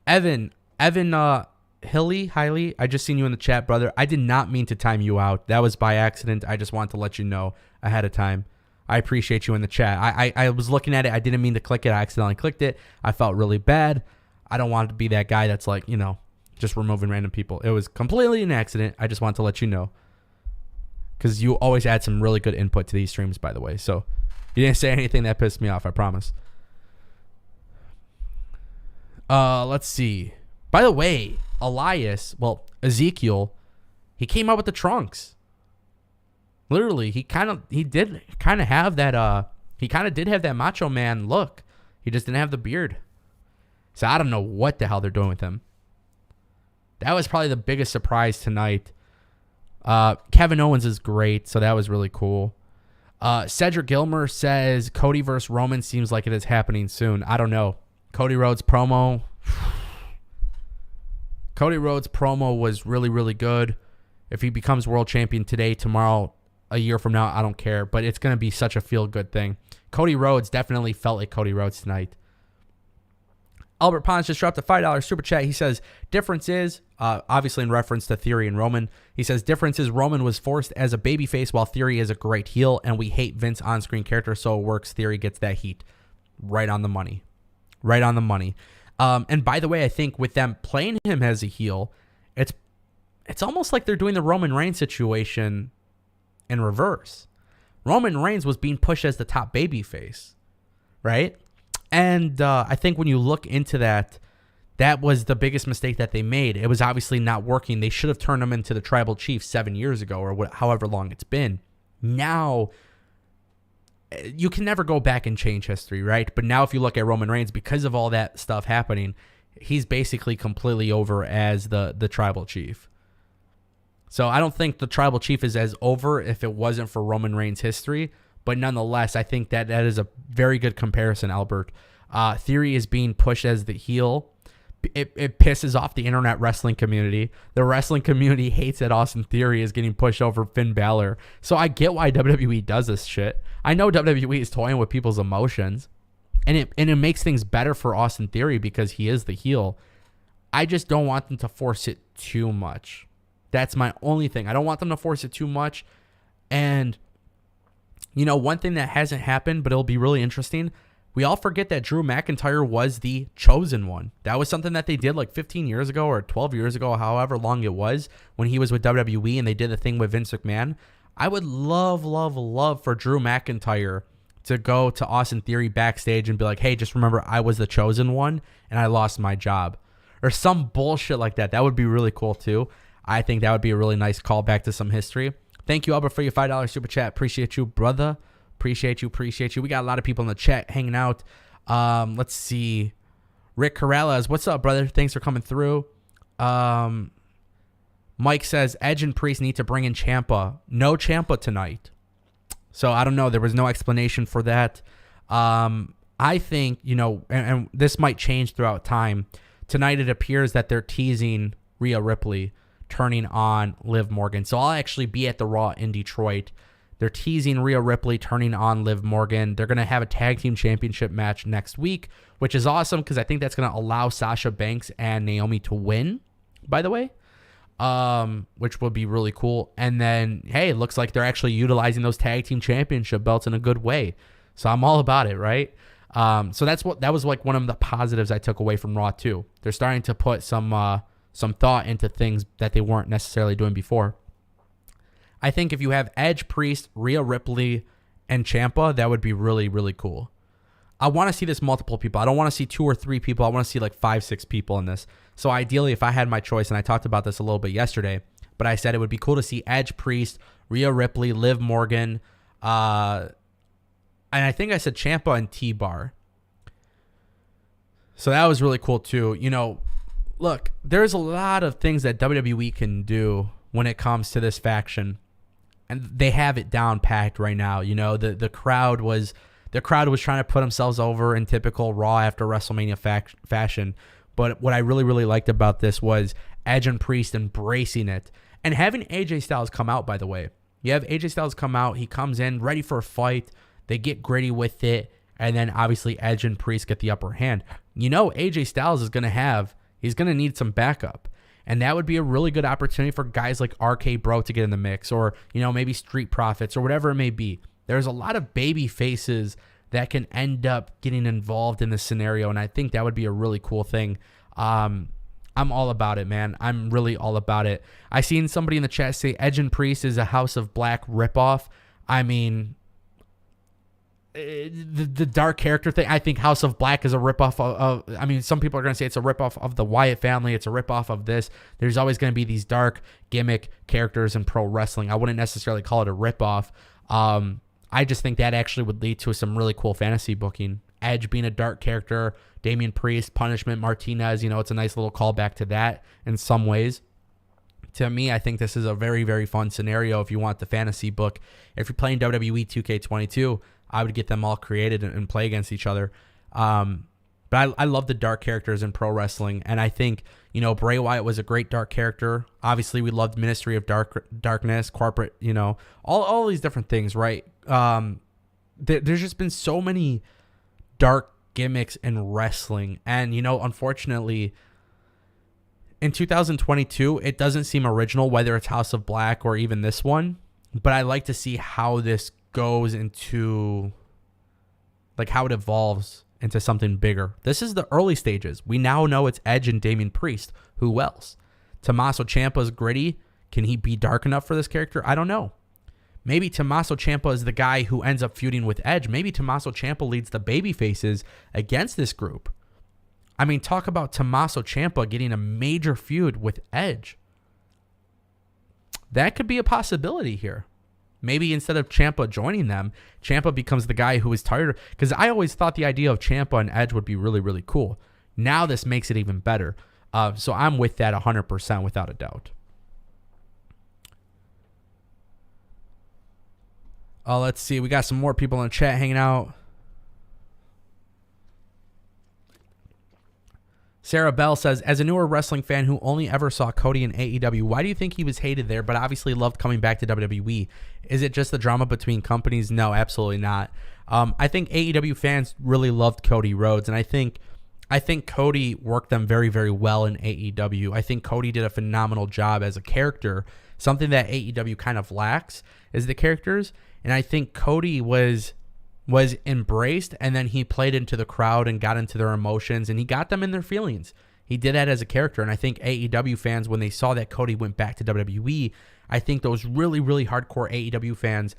Evan Hiley, I just seen you in the chat, brother. I did not mean to time you out. That was by accident. I just wanted to let you know ahead of time. I appreciate you in the chat. I was looking at it. I didn't mean to click it. I accidentally clicked it. I felt really bad. I don't want to be that guy that's like, just removing random people. It was completely an accident. I just wanted to let you know. Because you always add some really good input to these streams, by the way. So you didn't say anything that pissed me off, I promise. Let's see. By the way, Ezekiel, he came out with the trunks. Literally, he did have that Macho Man look. He just didn't have the beard. So I don't know what the hell they're doing with him. That was probably the biggest surprise tonight. Kevin Owens is great, so that was really cool. Cedric Gilmer says Cody versus Roman seems like it is happening soon. I don't know. Cody Rhodes promo was really, really good. If he becomes world champion today, tomorrow, a year from now, I don't care. But it's going to be such a feel-good thing. Cody Rhodes definitely felt like Cody Rhodes tonight. Albert Pons just dropped a $5 super chat. He says, difference is, obviously in reference to Theory and Roman, he says, difference is Roman was forced as a babyface while Theory is a great heel, and we hate Vince on-screen character, so it works. Theory gets that heat. Right on the money. Right on the money. And by the way, I think with them playing him as a heel, it's almost like they're doing the Roman Reigns situation in reverse. Roman Reigns was being pushed as the top babyface, right? And I think when you look into that, that was the biggest mistake that they made. It was obviously not working. They should have turned him into the tribal chief 7 years ago or however long it's been. Now, you can never go back and change history, right? But now if you look at Roman Reigns, because of all that stuff happening, he's basically completely over as the tribal chief. So I don't think the tribal chief is as over if it wasn't for Roman Reigns' history. But nonetheless, I think that is a very good comparison, Albert. Theory is being pushed as the heel. It pisses off the internet wrestling community. The wrestling community hates that Austin Theory is getting pushed over Finn Balor. So I get why WWE does this shit. I know WWE is toying with people's emotions. And it makes things better for Austin Theory because he is the heel. I just don't want them to force it too much. That's my only thing. I don't want them to force it too much. And, one thing that hasn't happened, but it'll be really interesting, we all forget that Drew McIntyre was the chosen one. That was something that they did like 15 years ago or 12 years ago, however long it was, when he was with WWE and they did the thing with Vince McMahon. I would love, love, love for Drew McIntyre to go to Austin Theory backstage and be like, hey, just remember I was the chosen one and I lost my job. Or some bullshit like that. That would be really cool too. I think that would be a really nice callback to some history. Thank you, Albert, for your $5 super chat. Appreciate you, brother. Appreciate you. We got a lot of people in the chat hanging out. Let's see. Rick Corrales, what's up, brother? Thanks for coming through. Mike says, Edge and Priest need to bring in Ciampa. No Ciampa tonight. So I don't know. There was no explanation for that. I think, and this might change throughout time. Tonight it appears that they're teasing Rhea Ripley turning on Liv Morgan. So I'll actually be at the Raw in Detroit. They're teasing Rhea Ripley turning on Liv Morgan. They're going to have a tag team championship match next week, which is awesome because I think that's going to allow Sasha Banks and Naomi to win, by the way, which will be really cool. And then, hey, it looks like they're actually utilizing those tag team championship belts in a good way. So I'm all about it, right? So that was like one of the positives I took away from Raw too. They're starting to put some thought into things that they weren't necessarily doing before. I think if you have Edge, Priest, Rhea Ripley, and Ciampa, that would be really, really cool. I want to see this multiple people. I don't want to see 2 or 3 people. I want to see like 5, 6 people in this. So ideally, if I had my choice, and I talked about this a little bit yesterday, but I said it would be cool to see Edge, Priest, Rhea Ripley, Liv Morgan, and I think I said Ciampa and T-Bar. So that was really cool too. Look, there's a lot of things that WWE can do when it comes to this faction, and they have it down packed right now. The crowd was trying to put themselves over in typical Raw after WrestleMania fashion. But what I really, really liked about this was Edge and Priest embracing it and having AJ Styles come out, by the way. You have AJ Styles come out. He comes in ready for a fight. They get gritty with it. And then obviously Edge and Priest get the upper hand. AJ Styles he's going to need some backup. And that would be a really good opportunity for guys like RK Bro to get in the mix, or, maybe Street Profits or whatever it may be. There's a lot of baby faces that can end up getting involved in this scenario, and I think that would be a really cool thing. I'm all about it, man. I'm really all about it. I seen somebody in the chat say Edge and Priest is a House of Black ripoff. I mean, the dark character thing, I think House of Black is a ripoff of some people are going to say it's a ripoff of the Wyatt family. It's a ripoff of this. There's always going to be these dark gimmick characters in pro wrestling. I wouldn't necessarily call it a ripoff. I just think that actually would lead to some really cool fantasy booking. Edge being a dark character, Damian Priest, Punishment, Martinez, it's a nice little callback to that in some ways. To me, I think this is a very, very fun scenario if you want the fantasy book. If you're playing WWE 2K22, I would get them all created and play against each other. But I love the dark characters in pro wrestling, and I think, Bray Wyatt was a great dark character. Obviously, we loved Ministry of Darkness, corporate, all these different things, right? There's just been so many dark gimmicks in wrestling, and, unfortunately, in 2022, it doesn't seem original, whether it's House of Black or even this one, but I like to see how this goes into, how it evolves into something bigger. This is the early stages. We now know it's Edge and Damian Priest. Who else? Tommaso Ciampa's gritty. Can he be dark enough for this character? I don't know. Maybe Tommaso Ciampa is the guy who ends up feuding with Edge. Maybe Tommaso Ciampa leads the baby faces against this group. I mean, talk about Tommaso Ciampa getting a major feud with Edge. That could be a possibility here. Maybe instead of Ciampa joining them, Ciampa becomes the guy who is tired. Because I always thought the idea of Ciampa and Edge would be really, really cool. Now this makes it even better. So I'm with that 100% without a doubt. Let's see. We got some more people in the chat hanging out. Sarah Bell says, as a newer wrestling fan who only ever saw Cody in AEW, why do you think he was hated there but obviously loved coming back to WWE? Is it just the drama between companies? No, absolutely not. I think AEW fans really loved Cody Rhodes, and I think Cody worked them very, very well in AEW. I think Cody did a phenomenal job as a character. Something that AEW kind of lacks is the characters, and I think Cody was embraced, and then he played into the crowd and got into their emotions, and he got them in their feelings. He did that as a character, and I think AEW fans, when they saw that Cody went back to WWE, I think those really, really hardcore AEW fans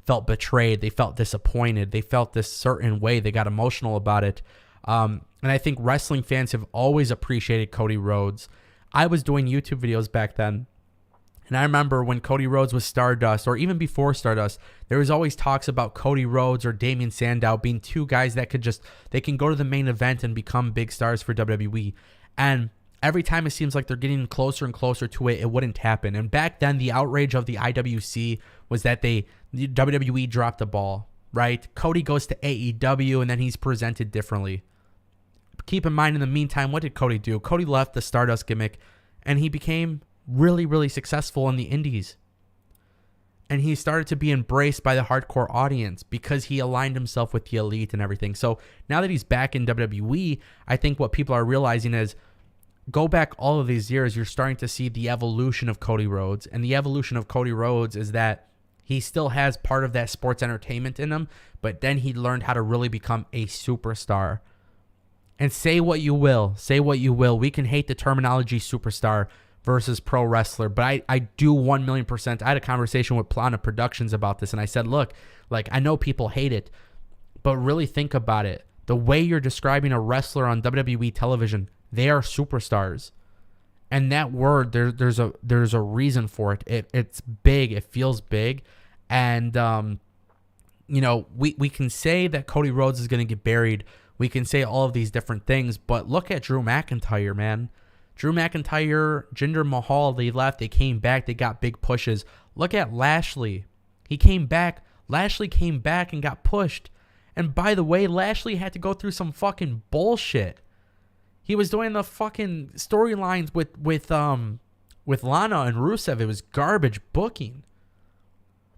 felt betrayed. They felt disappointed. They felt this certain way. They got emotional about it. And I think wrestling fans have always appreciated Cody Rhodes. I was doing YouTube videos back then, and I remember when Cody Rhodes was Stardust, or even before Stardust, there was always talks about Cody Rhodes or Damien Sandow being two guys that they can go to the main event and become big stars for WWE. And every time it seems like they're getting closer and closer to it, it wouldn't happen. And back then, the outrage of the IWC was that the WWE dropped the ball, right? Cody goes to AEW, and then he's presented differently. Keep in mind, in the meantime, what did Cody do? Cody left the Stardust gimmick, and he became really, really successful in the indies. And he started to be embraced by the hardcore audience because he aligned himself with the elite and everything. So now that he's back in WWE, I think what people are realizing is, go back all of these years, you're starting to see the evolution of Cody Rhodes. And the evolution of Cody Rhodes is that he still has part of that sports entertainment in him, but then he learned how to really become a superstar. And say what you will. We can hate the terminology superstar versus pro wrestler, but I do 1,000,000%. I had a conversation with Plana Productions about this, and I said, look, I know people hate it, but really think about it. The way you're describing a wrestler on WWE television, they are superstars. And that word, there's a reason for it. It's big. It feels big. And, we can say that Cody Rhodes is going to get buried We can say all of these different things, but look at Drew McIntyre, man. Drew McIntyre, Jinder Mahal, they left, they came back, they got big pushes. Look at Lashley. He came back. Lashley came back and got pushed. And by the way, Lashley had to go through some fucking bullshit. He was doing the fucking storylines with Lana and Rusev. It was garbage booking.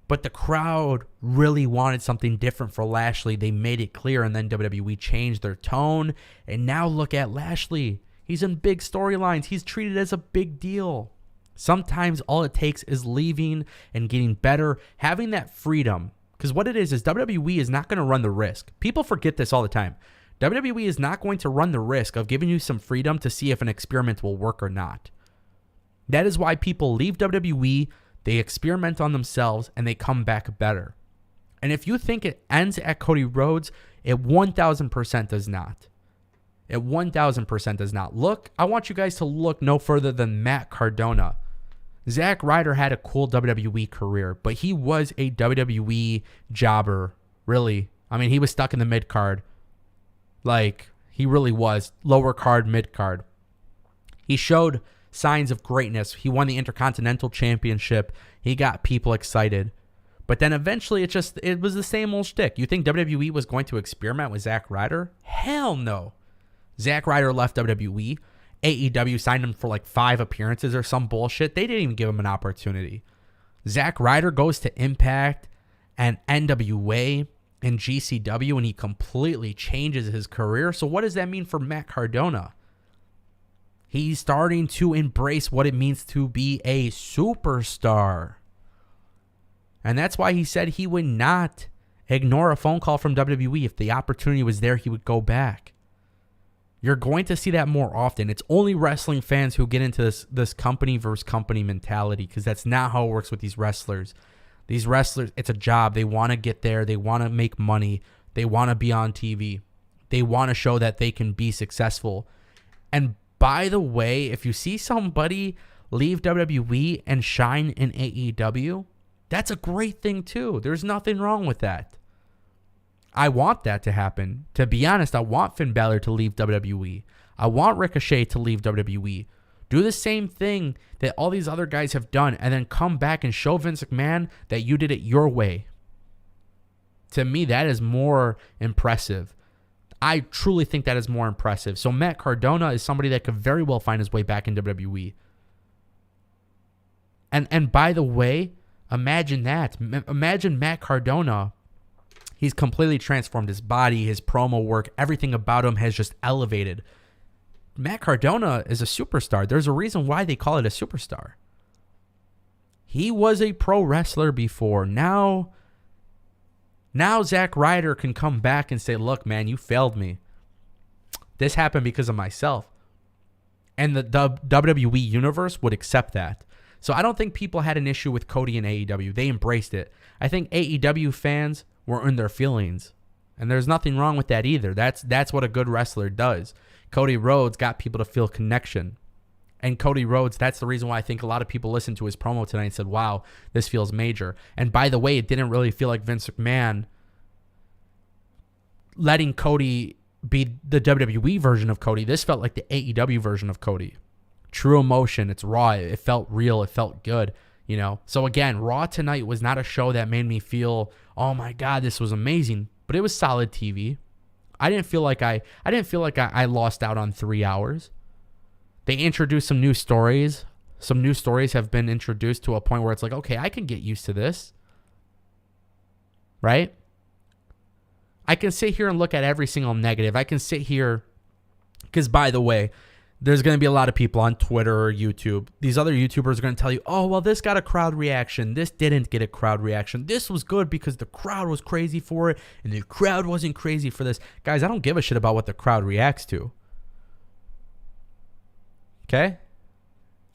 But the crowd really wanted something different for Lashley. They made it clear, and then WWE changed their tone. And now look at Lashley. He's in big storylines. He's treated as a big deal. Sometimes all it takes is leaving and getting better, having that freedom. Because what it is WWE is not going to run the risk. People forget this all the time. WWE is not going to run the risk of giving you some freedom to see if an experiment will work or not. That is why people leave WWE, they experiment on themselves, and they come back better. And if you think it ends at Cody Rhodes, it 1,000% does not. It 1,000% does not. Look, I want you guys to look no further than Matt Cardona. Zack Ryder had a cool WWE career, but he was a WWE jobber, really. I mean, he was stuck in the mid-card. Like, he really was. Lower card, mid-card. He showed signs of greatness. He won the Intercontinental Championship. He got people excited. But then eventually it was the same old shtick. You think WWE was going to experiment with Zack Ryder? Hell no. Zack Ryder left WWE. AEW signed him for like 5 appearances or some bullshit. They didn't even give him an opportunity. Zack Ryder goes to Impact and NWA and GCW, and he completely changes his career. So what does that mean for Matt Cardona? He's starting to embrace what it means to be a superstar. And that's why he said he would not ignore a phone call from WWE. If the opportunity was there, he would go back. You're going to see that more often. It's only wrestling fans who get into this company versus company mentality, because that's not how it works with these wrestlers. These wrestlers, it's a job. They want to get there. They want to make money. They want to be on TV. They want to show that they can be successful. And by the way, if you see somebody leave WWE and shine in AEW, that's a great thing too. There's nothing wrong with that. I want that to happen. To be honest, I want Finn Balor to leave WWE. I want Ricochet to leave WWE. Do the same thing that all these other guys have done, and then come back and show Vince McMahon that you did it your way. To me, that is more impressive. I truly think that is more impressive. So Matt Cardona is somebody that could very well find his way back in WWE. And by the way, imagine that. Imagine Matt Cardona. He's completely transformed his body, his promo work, everything about him has just elevated. Matt Cardona is a superstar. There's a reason why they call it a superstar. He was a pro wrestler before. Now Zack Ryder can come back and say, look, man, you failed me. This happened because of myself. And the WWE universe would accept that. So I don't think people had an issue with Cody and AEW. They embraced it. I think AEW fans were in their feelings. And there's nothing wrong with that either. That's what a good wrestler does. Cody Rhodes got people to feel connection. And Cody Rhodes, that's the reason why I think a lot of people listened to his promo tonight and said, wow, this feels major. And by the way, it didn't really feel like Vince McMahon letting Cody be the WWE version of Cody. This felt like the AEW version of Cody. True emotion. It's raw. It felt real. It felt good. You know, so again, Raw tonight was not a show that made me feel, oh my God, this was amazing, but it was solid TV. I didn't feel like I lost out on 3 hours. They introduced some new stories. Some new stories have been introduced to a point where it's like, okay, I can get used to this. Right? I can sit here and look at every single negative. I can sit here, because by the way, there's going to be a lot of people on Twitter or YouTube. These other YouTubers are going to tell you, oh, well, this got a crowd reaction. This didn't get a crowd reaction. This was good because the crowd was crazy for it, and the crowd wasn't crazy for this. Guys, I don't give a shit about what the crowd reacts to. Okay?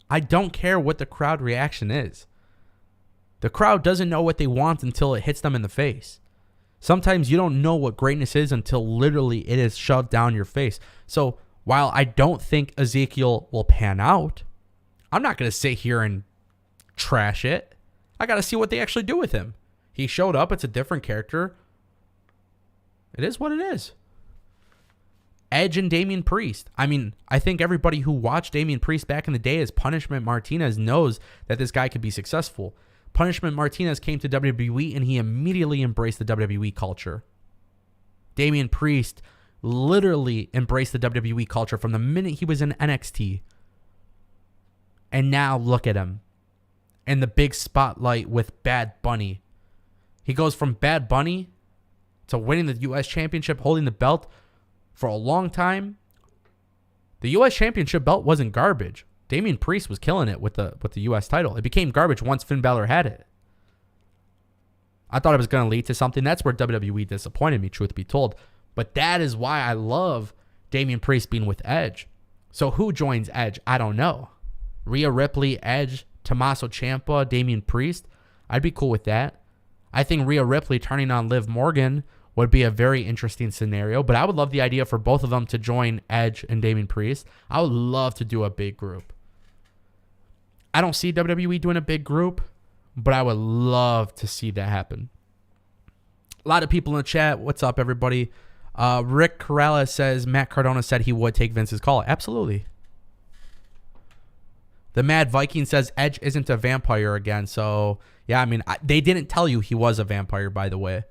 I don't care what the crowd reaction is. The crowd doesn't know what they want until it hits them in the face. Sometimes you don't know what greatness is until literally it is shoved down your face. So while I don't think Ezekiel will pan out, I'm not going to sit here and trash it. I got to see what they actually do with him. He showed up. It's a different character. It is what it is. Edge and Damian Priest. I mean, I think everybody who watched Damian Priest back in the day as Punishment Martinez knows that this guy could be successful. Punishment Martinez came to WWE and he immediately embraced the WWE culture. Damian Priest literally embraced the WWE culture from the minute he was in NXT. And now look at him in the big spotlight with Bad Bunny. He goes from Bad Bunny to winning the U.S. Championship, holding the belt for a long time. The U.S. Championship belt wasn't garbage. Damian Priest was killing it with the U.S. title. It became garbage once Finn Balor had it. I thought it was going to lead to something. That's where WWE disappointed me, truth be told. But that is why I love Damian Priest being with Edge. So who joins Edge? I don't know. Rhea Ripley, Edge, Tommaso Ciampa, Damian Priest. I'd be cool with that. I think Rhea Ripley turning on Liv Morgan would be a very interesting scenario. But I would love the idea for both of them to join Edge and Damian Priest. I would love to do a big group. I don't see WWE doing a big group, but I would love to see that happen. A lot of people in the chat. What's up, everybody? Rick Corrales says Matt Cardona said he would take Vince's call. Absolutely. The Mad Viking says Edge isn't a vampire again. So, yeah, I mean, they didn't tell you he was a vampire, by the way.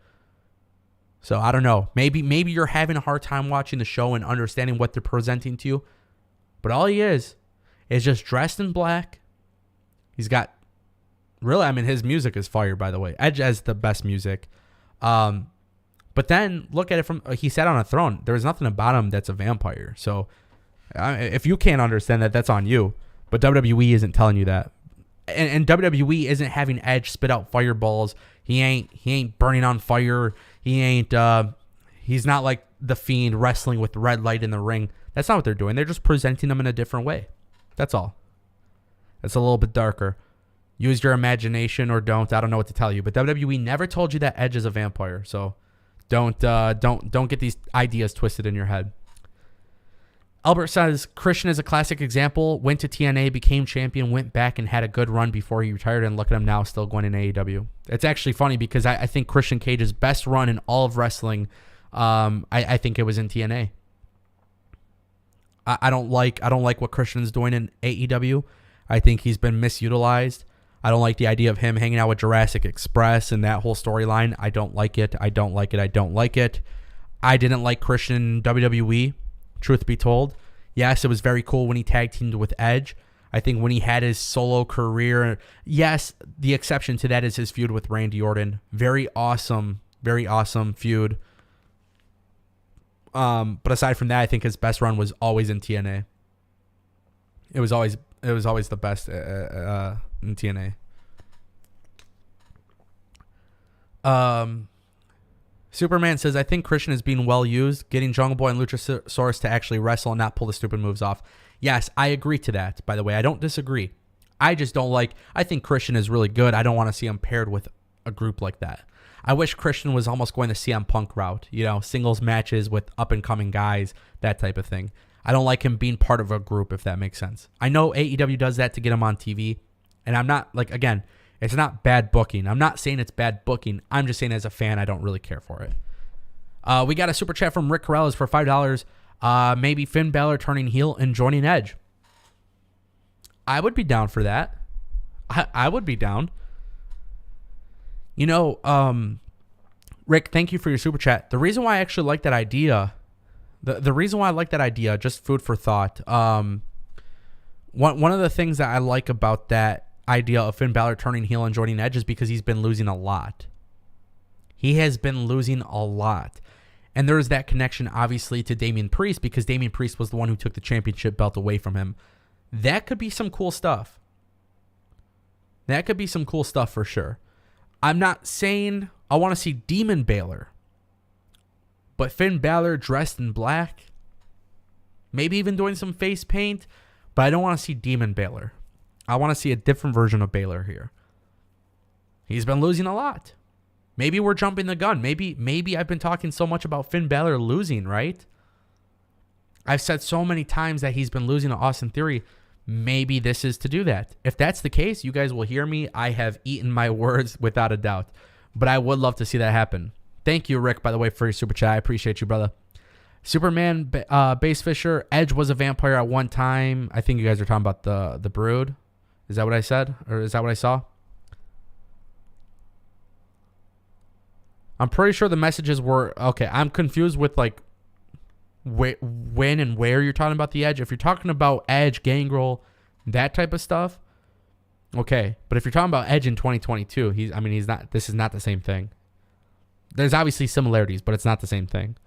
So, I don't know. Maybe you're having a hard time watching the show and understanding what they're presenting to you. But all he is just dressed in black. He's got, really, I mean, his music is fire, by the way. Edge has the best music. But then look at it from, he sat on a throne. There was nothing about him that's a vampire. So if you can't understand that, that's on you. But WWE isn't telling you that. And WWE isn't having Edge spit out fireballs. He ain't burning on fire. He's not like the Fiend wrestling with red light in the ring. That's not what they're doing. They're just presenting him in a different way. That's all. It's a little bit darker. Use your imagination or don't. I don't know what to tell you. But WWE never told you that Edge is a vampire. So don't get these ideas twisted in your head. Albert says Christian is a classic example. Went to TNA, became champion, went back and had a good run before he retired. And look at him now, still going in AEW. It's actually funny because I think Christian Cage's best run in all of wrestling, I think it was in TNA. I don't like what Christian's doing in AEW. I think he's been misutilized. I don't like the idea of him hanging out with Jurassic Express and that whole storyline. I don't like it. I don't like it. I didn't like Christian in WWE, truth be told. Yes, it was very cool when he tag teamed with Edge. I think when he had his solo career, yes, the exception to that is his feud with Randy Orton. Very awesome feud. But aside from that, I think his best run was always in TNA. It was always the best in TNA. Superman says, I think Christian is being well used, getting Jungle Boy and Luchasaurus to actually wrestle and not pull the stupid moves off. Yes, I agree to that, by the way. I don't disagree. I just don't like, I think Christian is really good. I don't want to see him paired with a group like that. I wish Christian was almost going the CM Punk route, singles matches with up-and-coming guys, that type of thing. I don't like him being part of a group, if that makes sense. I know AEW does that to get him on TV, and I'm not, again, it's not bad booking. I'm not saying it's bad booking. I'm just saying as a fan, I don't really care for it. We got a super chat from Rick Corrales for $5. Maybe Finn Balor turning heel and joining Edge. I would be down for that. I would be down. Rick, thank you for your super chat. The reason why I actually like that idea, the reason why I like that idea, just food for thought. One of the things that I like about that idea of Finn Balor turning heel and joining Edge is because he's been losing a lot. He has been losing a lot. And there is that connection, obviously, to Damian Priest because Damian Priest was the one who took the championship belt away from him. That could be some cool stuff. That could be some cool stuff for sure. I'm not saying I want to see Demon Balor, but Finn Balor dressed in black, maybe even doing some face paint, but I don't want to see Demon Balor. I want to see a different version of Balor here. He's been losing a lot. Maybe we're jumping the gun. Maybe I've been talking so much about Finn Balor losing, right? I've said so many times that he's been losing to Austin Theory. Maybe this is to do that. If that's the case, you guys will hear me. I have eaten my words without a doubt. But I would love to see that happen. Thank you, Rick, by the way, for your super chat. I appreciate you, brother. Superman, Base Fisher, Edge was a vampire at one time. I think you guys are talking about the Brood. Is that what I said? Or is that what I saw? I'm pretty sure the messages were... Okay, I'm confused with like when and where you're talking about the Edge. If you're talking about Edge, Gangrel, that type of stuff, okay. But if you're talking about Edge in 2022, he's not... This is not the same thing. There's obviously similarities, but it's not the same thing.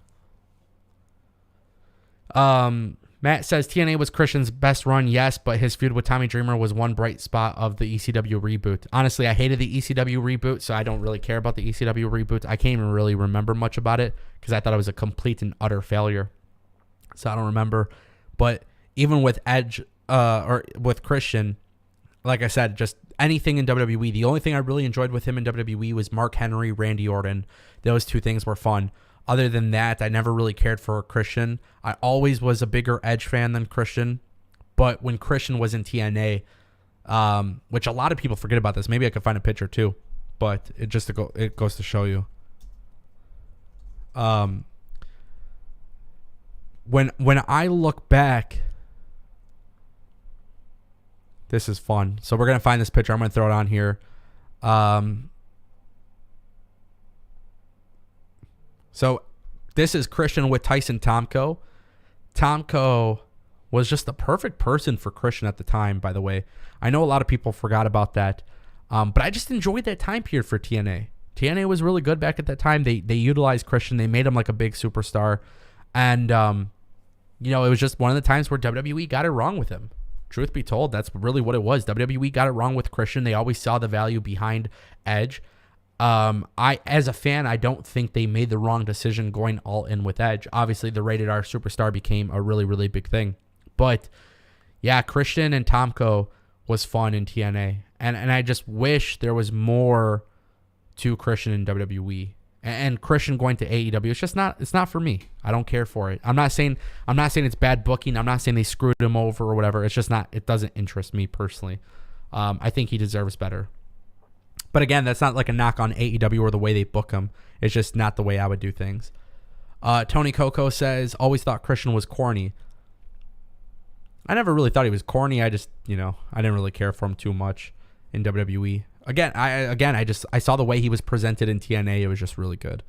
Matt says TNA was Christian's best run, yes, but his feud with Tommy Dreamer was one bright spot of the ECW reboot. Honestly, I hated the ECW reboot, so I don't really care about the ECW reboot. I can't even really remember much about it because I thought it was a complete and utter failure. So I don't remember. But even with Edge or with Christian, like I said, just anything in WWE. The only thing I really enjoyed with him in WWE was Mark Henry, Randy Orton. Those two things were fun. Other than that, I never really cared for Christian. I always was a bigger Edge fan than Christian. But when Christian was in TNA, which a lot of people forget about this. Maybe I could find a picture too. But it goes to show you. When I look back, this is fun. So we're going to find this picture. I'm going to throw it on here. So this is Christian with Tyson Tomko. Tomko was just the perfect person for Christian at the time, by the way. I know a lot of people forgot about that. But I just enjoyed that time period for TNA. TNA was really good back at that time. They utilized Christian. They made him like a big superstar. And, it was just one of the times where WWE got it wrong with him. Truth be told, that's really what it was. WWE got it wrong with Christian. They always saw the value behind Edge. As a fan, I don't think they made the wrong decision going all in with Edge. Obviously, the Rated R Superstar became a really, really big thing. But, yeah, Christian and Tomko was fun in TNA. And I just wish there was more to Christian in WWE. And Christian going to AEW, it's not for me. I don't care for it. I'm not saying it's bad booking. I'm not saying they screwed him over or whatever. It's just not, it doesn't interest me personally. I think he deserves better. But again, that's not like a knock on AEW or the way they book him. It's just not the way I would do things. Tony Coco says, always thought Christian was corny. I never really thought he was corny. I just, I didn't really care for him too much in WWE. Again, I saw the way he was presented in TNA. It was just really good.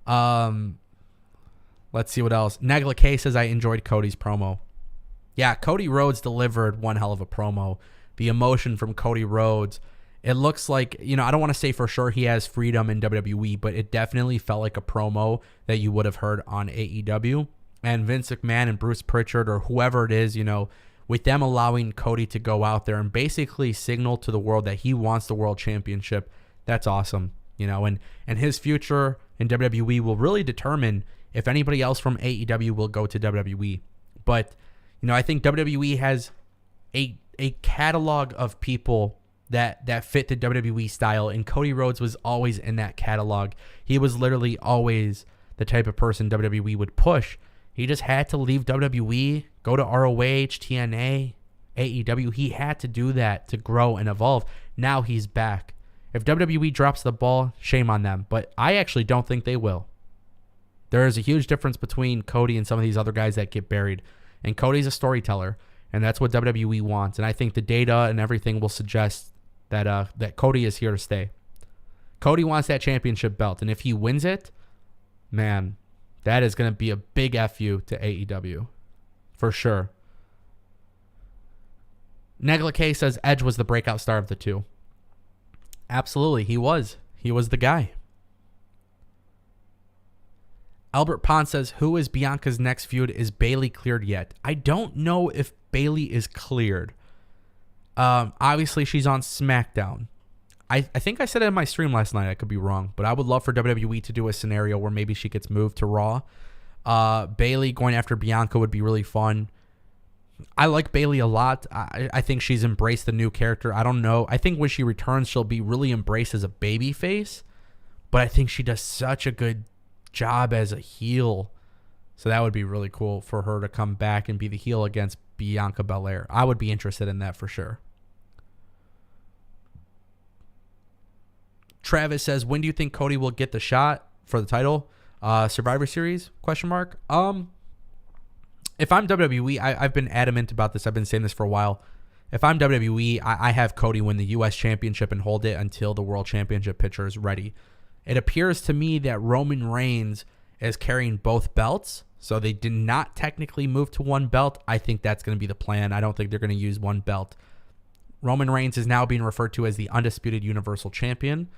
Let's see what else. Negla K says, I enjoyed Cody's promo. Yeah, Cody Rhodes delivered one hell of a promo. The emotion from Cody Rhodes. It looks like, I don't want to say for sure he has freedom in WWE, but it definitely felt like a promo that you would have heard on AEW. And Vince McMahon and Bruce Pritchard or whoever it is, with them allowing Cody to go out there and basically signal to the world that he wants the world championship, that's awesome. And his future in WWE will really determine if anybody else from AEW will go to WWE. But, I think WWE has a catalog of people that fit the WWE style, and Cody Rhodes was always in that catalog. He was literally always the type of person WWE would push. He just had to leave WWE, go to ROH, TNA, AEW. He had to do that to grow and evolve. Now he's back. If WWE drops the ball, shame on them, but I actually don't think they will. There is a huge difference between Cody and some of these other guys that get buried, and Cody's a storyteller, and that's what WWE wants, and I think the data and everything will suggest that Cody is here to stay. Cody wants that championship belt, and if he wins it, man, that is going to be a big FU to AEW. For sure. Negla K says Edge was the breakout star of the two. Absolutely, he was. He was the guy. Albert Pond says, who is Bianca's next feud? Is Bayley cleared yet? I don't know if Bayley is cleared. Obviously, she's on SmackDown. I think I said it in my stream last night. I could be wrong, but I would love for WWE to do a scenario where maybe she gets moved to Raw. Bayley going after Bianca would be really fun. I like Bayley a lot. I think she's embraced the new character. I don't know. I think when she returns, she'll be really embraced as a baby face, but I think she does such a good job as a heel. So that would be really cool for her to come back and be the heel against Bianca Belair. I would be interested in that for sure. Travis says, when do you think Cody will get the shot for the title? Survivor Series? Question mark. if I'm WWE, I've been adamant about this. I've been saying this for a while. If I'm WWE, I have Cody win the U.S. Championship and hold it until the World Championship picture is ready. It appears to me that Roman Reigns is carrying both belts, so they did not technically move to one belt. I think that's going to be the plan. I don't think they're going to use one belt. Roman Reigns is now being referred to as the undisputed Universal Champion,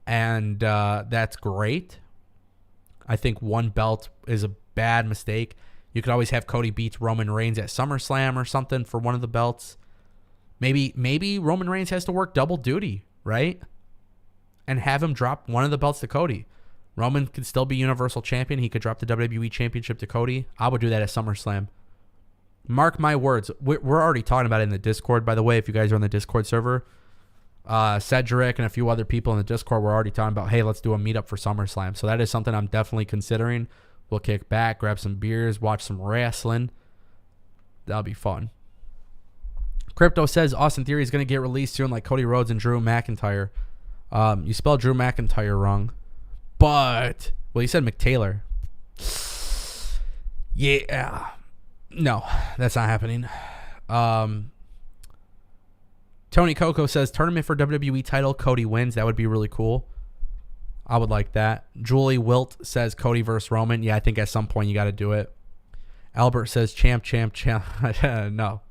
and that's great. I think one belt is a bad mistake. You could always have Cody beat Roman Reigns at SummerSlam or something for one of the belts. Maybe Roman Reigns has to work double duty, right? And have him drop one of the belts to Cody. Roman could still be Universal Champion. He could drop the WWE Championship to Cody. I would do that at SummerSlam. Mark my words. We're already talking about it in the Discord, by the way, if you guys are on the Discord server. Cedric and a few other people in the Discord were already talking about, hey, let's do a meetup for SummerSlam. So that is something I'm definitely considering. We'll kick back, grab some beers, watch some wrestling. That'll be fun. Crypto says Austin Theory is going to get released soon like Cody Rhodes and Drew McIntyre. You spelled Drew McIntyre wrong. But, well, you said McTaylor. Yeah. No, that's not happening. Tony Coco says tournament for WWE title, Cody wins. That would be really cool. I would like that. Julie Wilt says Cody versus Roman. Yeah, I think at some point you got to do it. Albert says champ. No.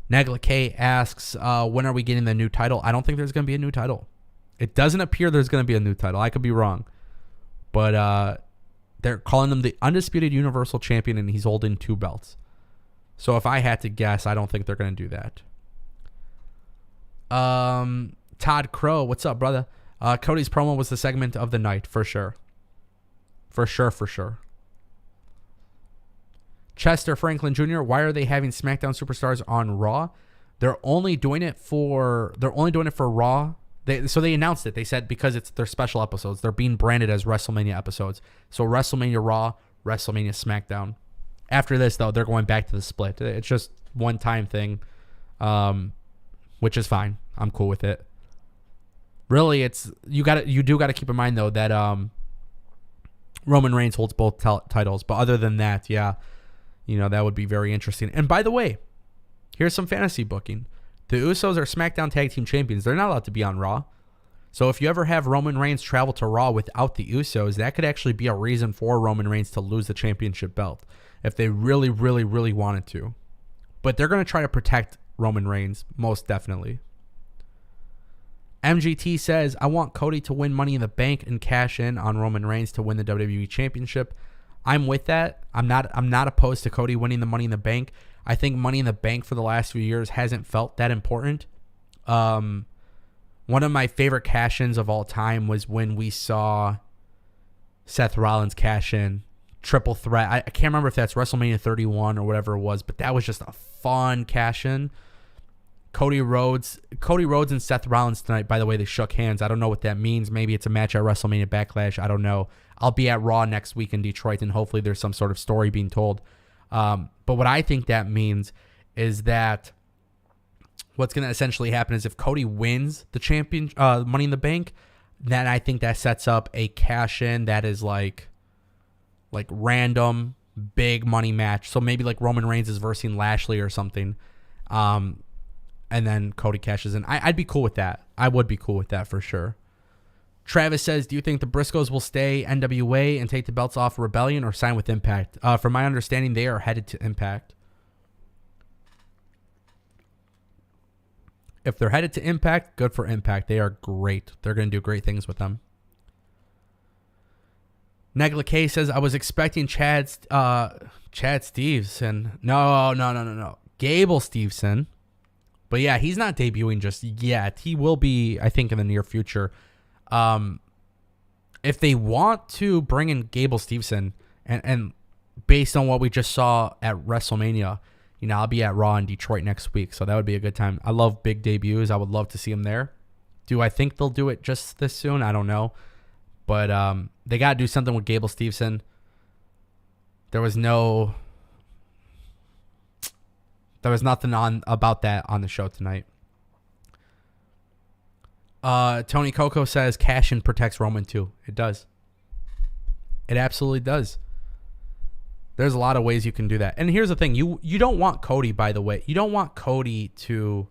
Negla K asks, when are we getting the new title? I don't think there's going to be a new title. It doesn't appear there's going to be a new title. I could be wrong. But they're calling him the undisputed Universal Champion, and he's holding 2 belts. So if I had to guess, I don't think they're going to do that. Todd Crow, what's up, brother? Cody's promo was the segment of the night, for sure. For sure. Chester Franklin Jr., why are they having SmackDown superstars on Raw? They're only doing it for Raw. So they announced it. They said because it's their special episodes, they're being branded as WrestleMania episodes. So WrestleMania Raw, WrestleMania SmackDown. After this, though, they're going back to the split. It's just one-time thing, which is fine. I'm cool with it. Really, you do got to keep in mind though that Roman Reigns holds both titles. But other than that, yeah, that would be very interesting. And by the way, here's some fantasy booking. The Usos are SmackDown Tag Team Champions. They're not allowed to be on Raw. So if you ever have Roman Reigns travel to Raw without the Usos, that could actually be a reason for Roman Reigns to lose the championship belt if they really, really, really wanted to. But they're going to try to protect Roman Reigns, most definitely. MGT says, I want Cody to win Money in the Bank and cash in on Roman Reigns to win the WWE Championship. I'm with that. I'm not opposed to Cody winning the Money in the Bank. I think Money in the Bank for the last few years hasn't felt that important. One of my favorite cash-ins of all time was when we saw Seth Rollins cash in triple threat. I can't remember if that's WrestleMania 31 or whatever it was, but that was just a fun cash-in. Cody Rhodes and Seth Rollins tonight, by the way, they shook hands. I don't know what that means. Maybe it's a match at WrestleMania Backlash. I don't know. I'll be at Raw next week in Detroit, and hopefully there's some sort of story being told. But what I think that means is that what's going to essentially happen is if Cody wins the champion Money in the Bank, then I think that sets up a cash-in that is like random big money match. So maybe like Roman Reigns is versing Lashley or something. And then Cody cashes in. I'd be cool with that. I would be cool with that for sure. Travis says, do you think the Briscoes will stay NWA and take the belts off Rebellion or sign with Impact? From my understanding, they are headed to Impact. If they're headed to Impact, good for Impact. They are great. They're going to do great things with them. Negla K says, I was expecting Chad Stevenson. No. Gable Stevenson. But yeah, he's not debuting just yet. He will be, I think, in the near future. If they want to bring in Gable Stevenson, and based on what we just saw at WrestleMania, I'll be at Raw in Detroit next week, so that would be a good time. I love big debuts. I would love to see him there. Do I think they'll do it just this soon? I don't know. But they got to do something with Gable Stevenson. There was nothing about that on the show tonight. Tony Coco says cash-in protects Roman too. It does. It absolutely does. There's a lot of ways you can do that. And here's the thing. You don't want Cody, by the way. You don't want Cody to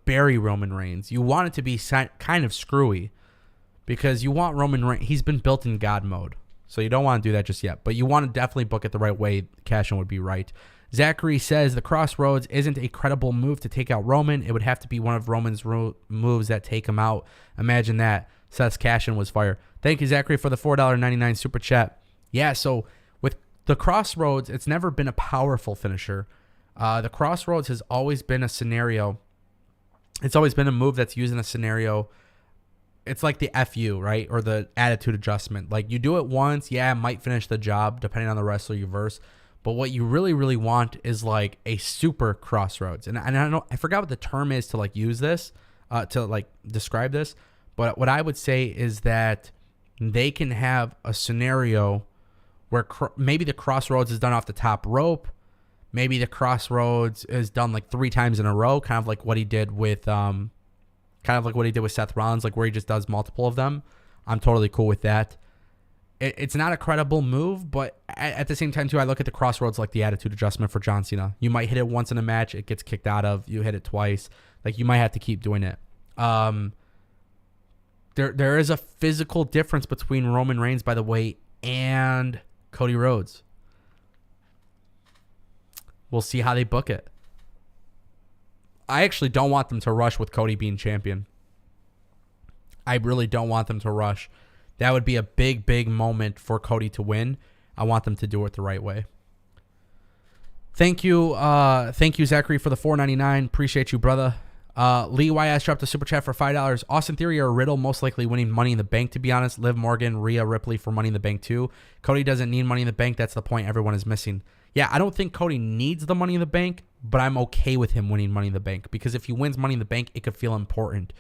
bury Roman Reigns. You want it to be kind of screwy because you want Roman Reigns. He's been built in God mode. So you don't want to do that just yet. But you want to definitely book it the right way. Cash-in would be right. Zachary says the Crossroads isn't a credible move to take out Roman. It would have to be one of Roman's moves that take him out. Imagine that. Seth's cash-in was fire. Thank you, Zachary, for the $4.99 super chat. Yeah, so with the Crossroads, it's never been a powerful finisher. The Crossroads has always been a scenario. It's always been a move that's used in a scenario. It's like the FU, right? Or the attitude adjustment. Like, you do it once, yeah, it might finish the job, depending on the wrestler you verse. But what you really, really want is like a super Crossroads. And I forgot what the term is to like use this, to like describe this. But what I would say is that they can have a scenario where maybe the Crossroads is done off the top rope. Maybe the Crossroads is done like 3 times in a row, kind of like what he did with Seth Rollins, like where he just does multiple of them. I'm totally cool with that. It's not a credible move, but at the same time, too, I look at the Crossroads like the attitude adjustment for John Cena. You might hit it once in a match, it gets kicked out of. You hit it twice. Like, you might have to keep doing it. There is a physical difference between Roman Reigns, by the way, and Cody Rhodes. We'll see how they book it. I actually don't want them to rush with Cody being champion. I really don't want them to rush. That would be a big, big moment for Cody to win. I want them to do it the right way. Thank you, Zachary, for the $4.99. Appreciate you, brother. Lee YS dropped a super chat for $5. Austin Theory or Riddle most likely winning Money in the Bank, to be honest. Liv Morgan, Rhea Ripley for Money in the Bank too. Cody doesn't need Money in the Bank. That's the point everyone is missing. Yeah, I don't think Cody needs the Money in the Bank, but I'm okay with him winning Money in the Bank because if he wins Money in the Bank, it could feel important.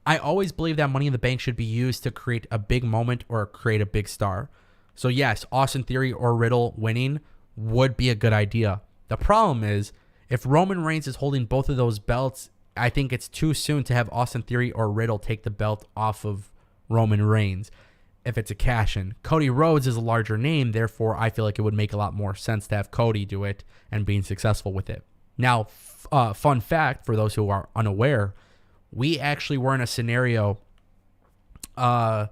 I always believe that Money in the Bank should be used to create a big moment or create a big star. So yes, Austin Theory or Riddle winning would be a good idea. The problem is, if Roman Reigns is holding both of those belts, I think it's too soon to have Austin Theory or Riddle take the belt off of Roman Reigns if it's a cash-in. Cody Rhodes is a larger name, therefore I feel like it would make a lot more sense to have Cody do it and being successful with it. Now, fun fact for those who are unaware, we actually were in a scenario, we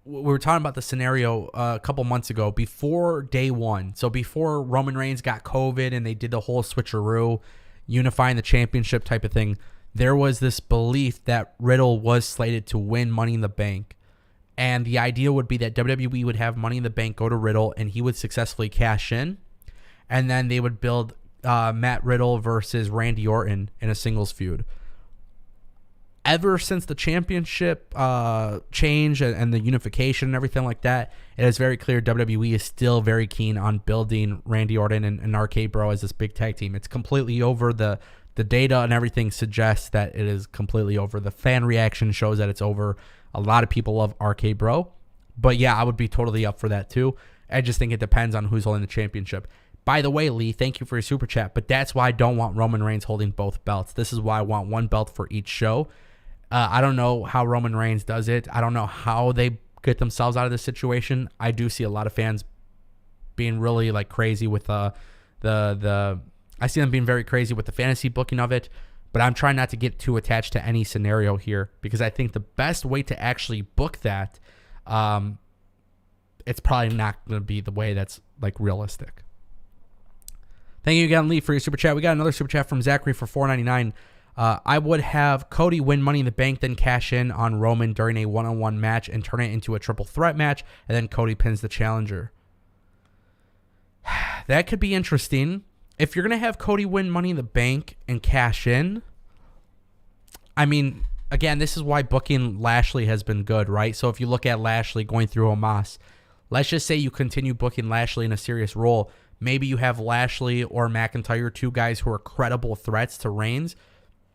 were talking about the scenario a couple months ago before day one. So before Roman Reigns got COVID and they did the whole switcheroo, unifying the championship type of thing, there was this belief that Riddle was slated to win Money in the Bank. And the idea would be that WWE would have Money in the Bank go to Riddle and he would successfully cash in. And then they would build Matt Riddle versus Randy Orton in a singles feud. Ever since the championship change and the unification and everything like that, it is very clear WWE is still very keen on building Randy Orton and RK Bro as this big tag team. It's completely over. The data and everything suggests that it is completely over. The fan reaction shows that it's over. A lot of people love RK Bro. But yeah, I would be totally up for that too. I just think it depends on who's holding the championship. By the way, Lee, thank you for your super chat. But that's why I don't want Roman Reigns holding both belts. This is why I want one belt for each show. I don't know how Roman Reigns does it. I don't know how they get themselves out of this situation. I do see a lot of fans being really like crazy with I see them being very crazy with the fantasy booking of it, but I'm trying not to get too attached to any scenario here because I think the best way to actually book that, it's probably not going to be the way that's like realistic. Thank you again, Lee, for your super chat. We got another super chat from Zachary for $4.99. I would have Cody win Money in the Bank, then cash in on Roman during a one-on-one match and turn it into a triple threat match, and then Cody pins the challenger. That could be interesting. If you're going to have Cody win Money in the Bank and cash in, I mean, again, this is why booking Lashley has been good, right? So if you look at Lashley going through Omos, let's just say you continue booking Lashley in a serious role. Maybe you have Lashley or McIntyre, two guys who are credible threats to Reigns.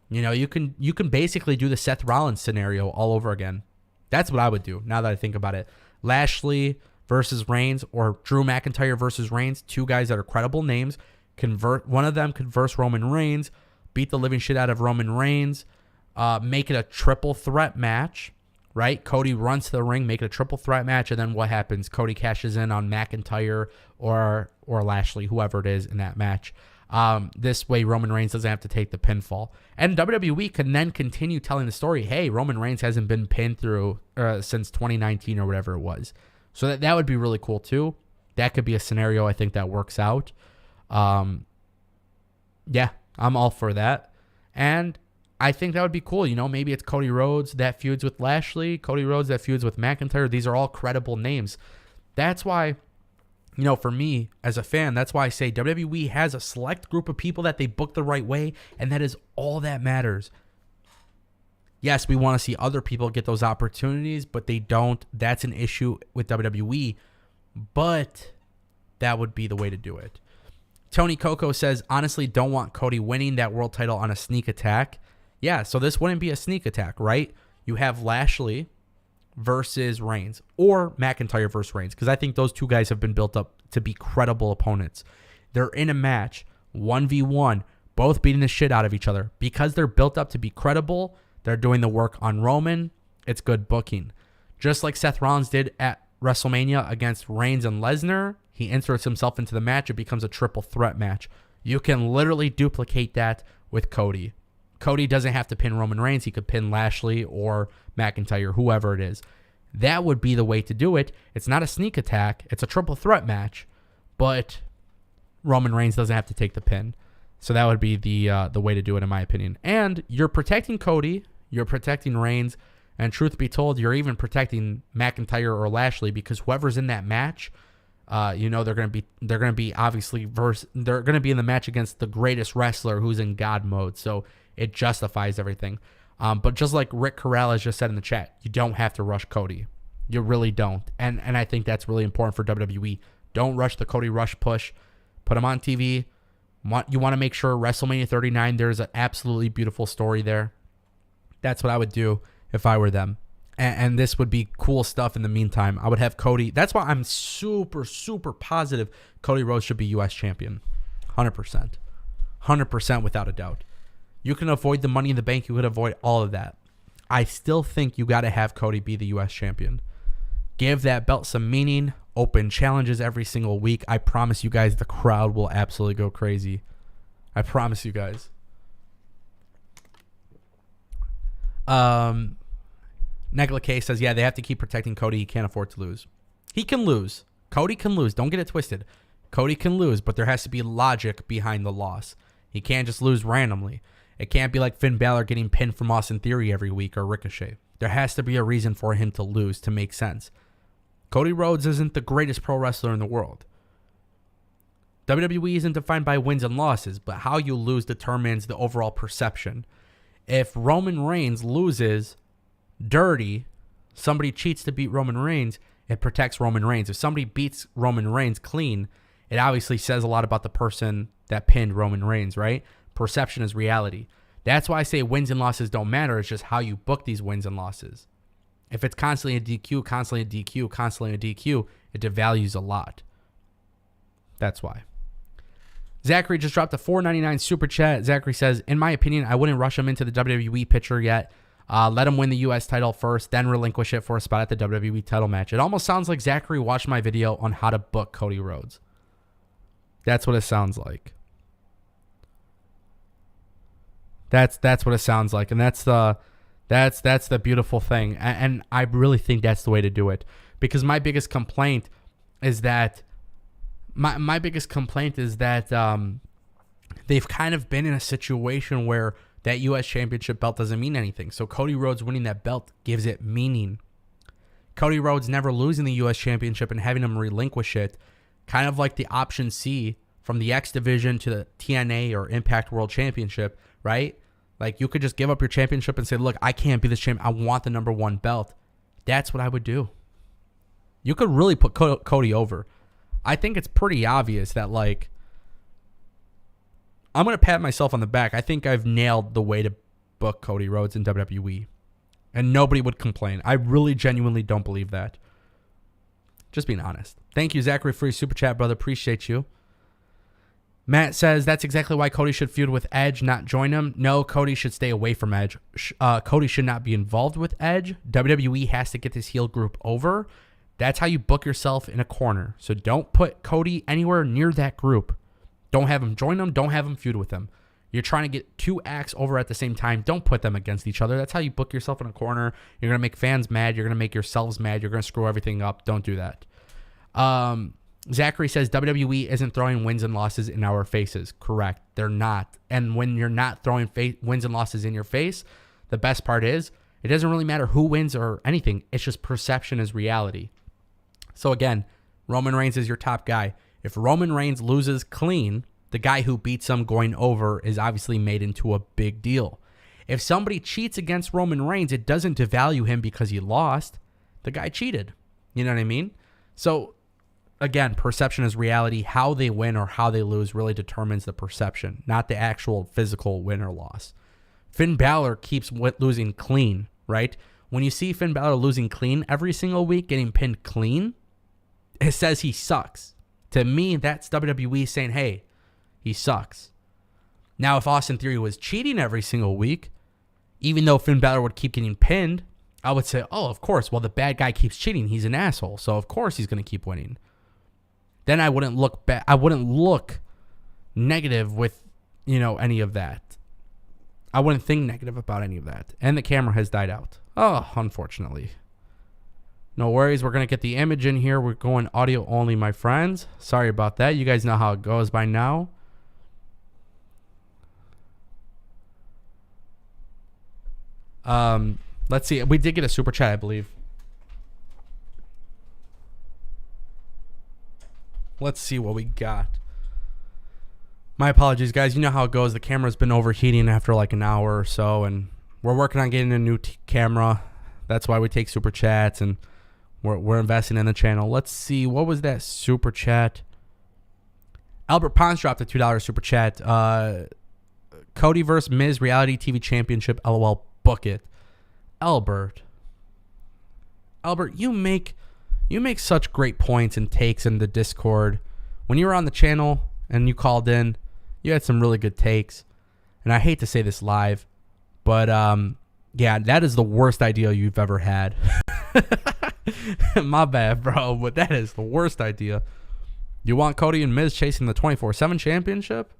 You know, you can basically do the Seth Rollins scenario all over again. That's what I would do now that I think about it. Lashley versus Reigns or Drew McIntyre versus Reigns, two guys that are credible names. One of them could verse Roman Reigns, beat the living shit out of Roman Reigns, make it a triple threat match right? Cody runs to the ring, make it a triple threat match, and then what happens? Cody cashes in on McIntyre or Lashley, whoever it is in that match. This way Roman Reigns doesn't have to take the pinfall. And WWE can then continue telling the story, hey, Roman Reigns hasn't been pinned through since 2019 or whatever it was. So that would be really cool too. That could be a scenario I think that works out. Yeah, I'm all for that. And I think that would be cool. Maybe it's Cody Rhodes that feuds with Lashley, Cody Rhodes that feuds with McIntyre. These are all credible names. That's why, for me as a fan, that's why I say WWE has a select group of people that they book the right way, and that is all that matters. Yes, we want to see other people get those opportunities, but they don't. That's an issue with WWE, but that would be the way to do it. Tony Coco says, honestly, don't want Cody winning that world title on a sneak attack. Yeah, so this wouldn't be a sneak attack, right? You have Lashley versus Reigns or McIntyre versus Reigns, because I think those two guys have been built up to be credible opponents. They're in a match, 1v1, both beating the shit out of each other. Because they're built up to be credible, they're doing the work on Roman. It's good booking. Just like Seth Rollins did at WrestleMania against Reigns and Lesnar, he inserts himself into the match. It becomes a triple threat match. You can literally duplicate that with Cody. Cody doesn't have to pin Roman Reigns. He could pin Lashley or McIntyre, whoever it is. That would be the way to do it. It's not a sneak attack. It's a triple threat match, but Roman Reigns doesn't have to take the pin. So that would be the way to do it, in my opinion. And you're protecting Cody. You're protecting Reigns. And truth be told, you're even protecting McIntyre or Lashley, because whoever's in that match, they're going to be obviously they're going to be in the match against the greatest wrestler who's in God mode. So it justifies everything. But just like Rick Corrales just said in the chat, you don't have to rush Cody. You really don't. And I think that's really important for WWE. Don't rush the Cody Rush push. Put him on TV. You want to make sure WrestleMania 39, there's an absolutely beautiful story there. That's what I would do if I were them. And this would be cool stuff in the meantime. I would have Cody. That's why I'm super, super positive Cody Rhodes should be U.S. champion. 100%. 100% without a doubt. You can avoid the Money in the Bank. You could avoid all of that. I still think you got to have Cody be the U.S. champion. Give that belt some meaning. Open challenges every single week. I promise you guys the crowd will absolutely go crazy. I promise you guys. Negla K says, yeah, they have to keep protecting Cody. He can't afford to lose. He can lose. Cody can lose. Don't get it twisted. Cody can lose, but there has to be logic behind the loss. He can't just lose randomly. It can't be like Finn Balor getting pinned from Austin Theory every week or Ricochet. There has to be a reason for him to lose to make sense. Cody Rhodes isn't the greatest pro wrestler in the world. WWE isn't defined by wins and losses, but how you lose determines the overall perception. If Roman Reigns loses dirty, somebody cheats to beat Roman Reigns, it protects Roman Reigns. If somebody beats Roman Reigns clean, it obviously says a lot about the person that pinned Roman Reigns, right? Perception is reality. That's why I say wins and losses don't matter. It's just how you book these wins and losses. If it's constantly a DQ, constantly a DQ, constantly a DQ, it devalues a lot. That's why. Zachary just dropped a $4.99 super chat. Zachary says, in my opinion, I wouldn't rush him into the WWE picture yet. Let him win the U.S. title first, then relinquish it for a spot at the WWE title match. It almost sounds like Zachary watched my video on how to book Cody Rhodes. That's what it sounds like. That's what it sounds like, and that's the beautiful thing. And I really think that's the way to do it, because my biggest complaint is that they've kind of been in a situation where that U.S. championship belt doesn't mean anything. So Cody Rhodes winning that belt gives it meaning. Cody Rhodes never losing the U.S. championship and having him relinquish it, kind of like the option C from the X division to the TNA or Impact World Championship, right? Like, you could just give up your championship and say, look, I can't be this champ. I want the number one belt. That's what I would do. You could really put Cody over. I think it's pretty obvious that, like, I'm going to pat myself on the back. I think I've nailed the way to book Cody Rhodes in WWE. And nobody would complain. I really genuinely don't believe that. Just being honest. Thank you, Zachary, for your super chat, brother. Appreciate you. Matt says that's exactly why Cody should feud with Edge, not join him. No, Cody should stay away from Edge. Cody should not be involved with Edge. WWE has to get this heel group over. That's how you book yourself in a corner. So don't put Cody anywhere near that group. Don't have him join them. Don't have him feud with them. You're trying to get two acts over at the same time. Don't put them against each other. That's how you book yourself in a corner. You're going to make fans mad. You're going to make yourselves mad. You're going to screw everything up. Don't do that. Zachary says WWE isn't throwing wins and losses in our faces. Correct. They're not. And when you're not throwing wins and losses in your face, the best part is it doesn't really matter who wins or anything. It's just perception is reality. So again, Roman Reigns is your top guy. If Roman Reigns loses clean, the guy who beats him going over is obviously made into a big deal. If somebody cheats against Roman Reigns, it doesn't devalue him because he lost. The guy cheated. You know what I mean? So again, perception is reality. How they win or how they lose really determines the perception, not the actual physical win or loss. Finn Balor keeps losing clean, right? When you see Finn Balor losing clean every single week, getting pinned clean, it says he sucks. To me, that's WWE saying, hey, he sucks. Now, if Austin Theory was cheating every single week, even though Finn Balor would keep getting pinned, I would say, oh, of course. Well, the bad guy keeps cheating. He's an asshole. So, of course, he's going to keep winning. Then I wouldn't look back. I wouldn't look negative with, any of that. I wouldn't think negative about any of that. And the camera has died out. Oh, unfortunately. No worries. We're going to get the image in here. We're going audio only, my friends. Sorry about that. You guys know how it goes by now. Let's see. We did get a super chat, I believe. Let's see what we got. My apologies, guys. You know how it goes. The camera's been overheating after like an hour or so, and we're working on getting a new camera. That's why we take super chats, and we're investing in the channel. Let's see. What was that super chat? Albert Pons dropped a $2 super chat. Cody vs. Miz Reality TV Championship. LOL. Book it. Albert, you make such great points and takes in the Discord. When you were on the channel and you called in, you had some really good takes. And I hate to say this live, but yeah, that is the worst idea you've ever had. My bad, bro, but that is the worst idea. You want Cody and Miz chasing the 24/7 championship?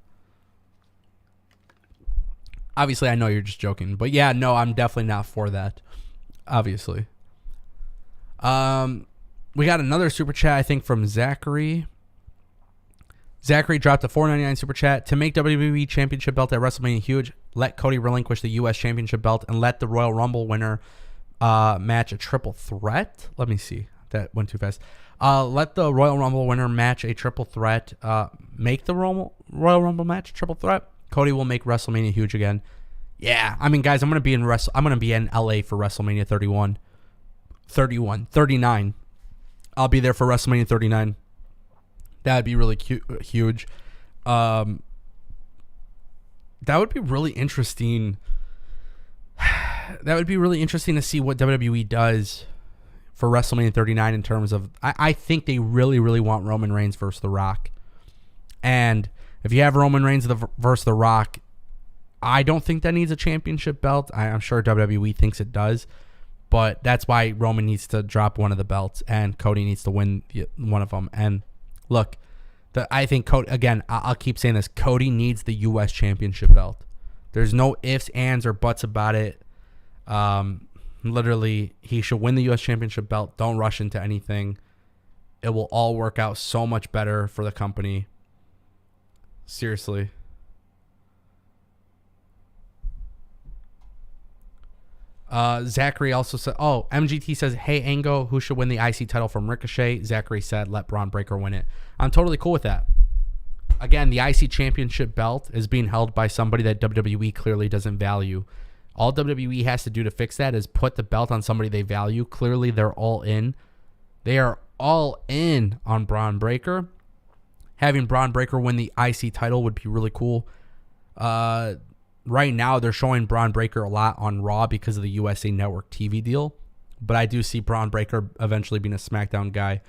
Obviously, I know you're just joking, but yeah, no, I'm definitely not for that. Obviously. We got another super chat, I think, from Zachary. Zachary dropped a $4.99 super chat. To make WWE Championship belt at WrestleMania huge, let Cody relinquish the U.S. Championship belt and let the Royal Rumble winner match a triple threat. Let me see. That went too fast. Let the Royal Rumble winner match a triple threat. Make the Royal Rumble match a triple threat. Cody will make WrestleMania huge again. Yeah, I mean, guys, I'm gonna be in LA for WrestleMania 39. I'll be there for WrestleMania 39. That'd be really huge. That would be really interesting. That would be really interesting to see what WWE does for WrestleMania 39 in terms of. I think they really, really want Roman Reigns versus The Rock, and if you have Roman Reigns versus The Rock, I don't think that needs a championship belt. I'm sure WWE thinks it does, but that's why Roman needs to drop one of the belts and Cody needs to win one of them. And look, I think Cody, again, I'll keep saying this, Cody needs the U.S. championship belt. There's no ifs, ands, or buts about it. Literally, he should win the U.S. championship belt. Don't rush into anything. It will all work out so much better for the company. Seriously. Zachary also said, MGT says, hey, Ango, who should win the IC title from Ricochet? Zachary said, let Braun Breaker win it. I'm totally cool with that. Again, the IC championship belt is being held by somebody that WWE clearly doesn't value. All WWE has to do to fix that is put the belt on somebody they value. Clearly, they're all in. They are all in on Braun Breaker. Having Braun Breaker win the IC title would be really cool. Right now, they're showing Braun Breaker a lot on Raw because of the USA Network TV deal. But I do see Braun Breaker eventually being a SmackDown guy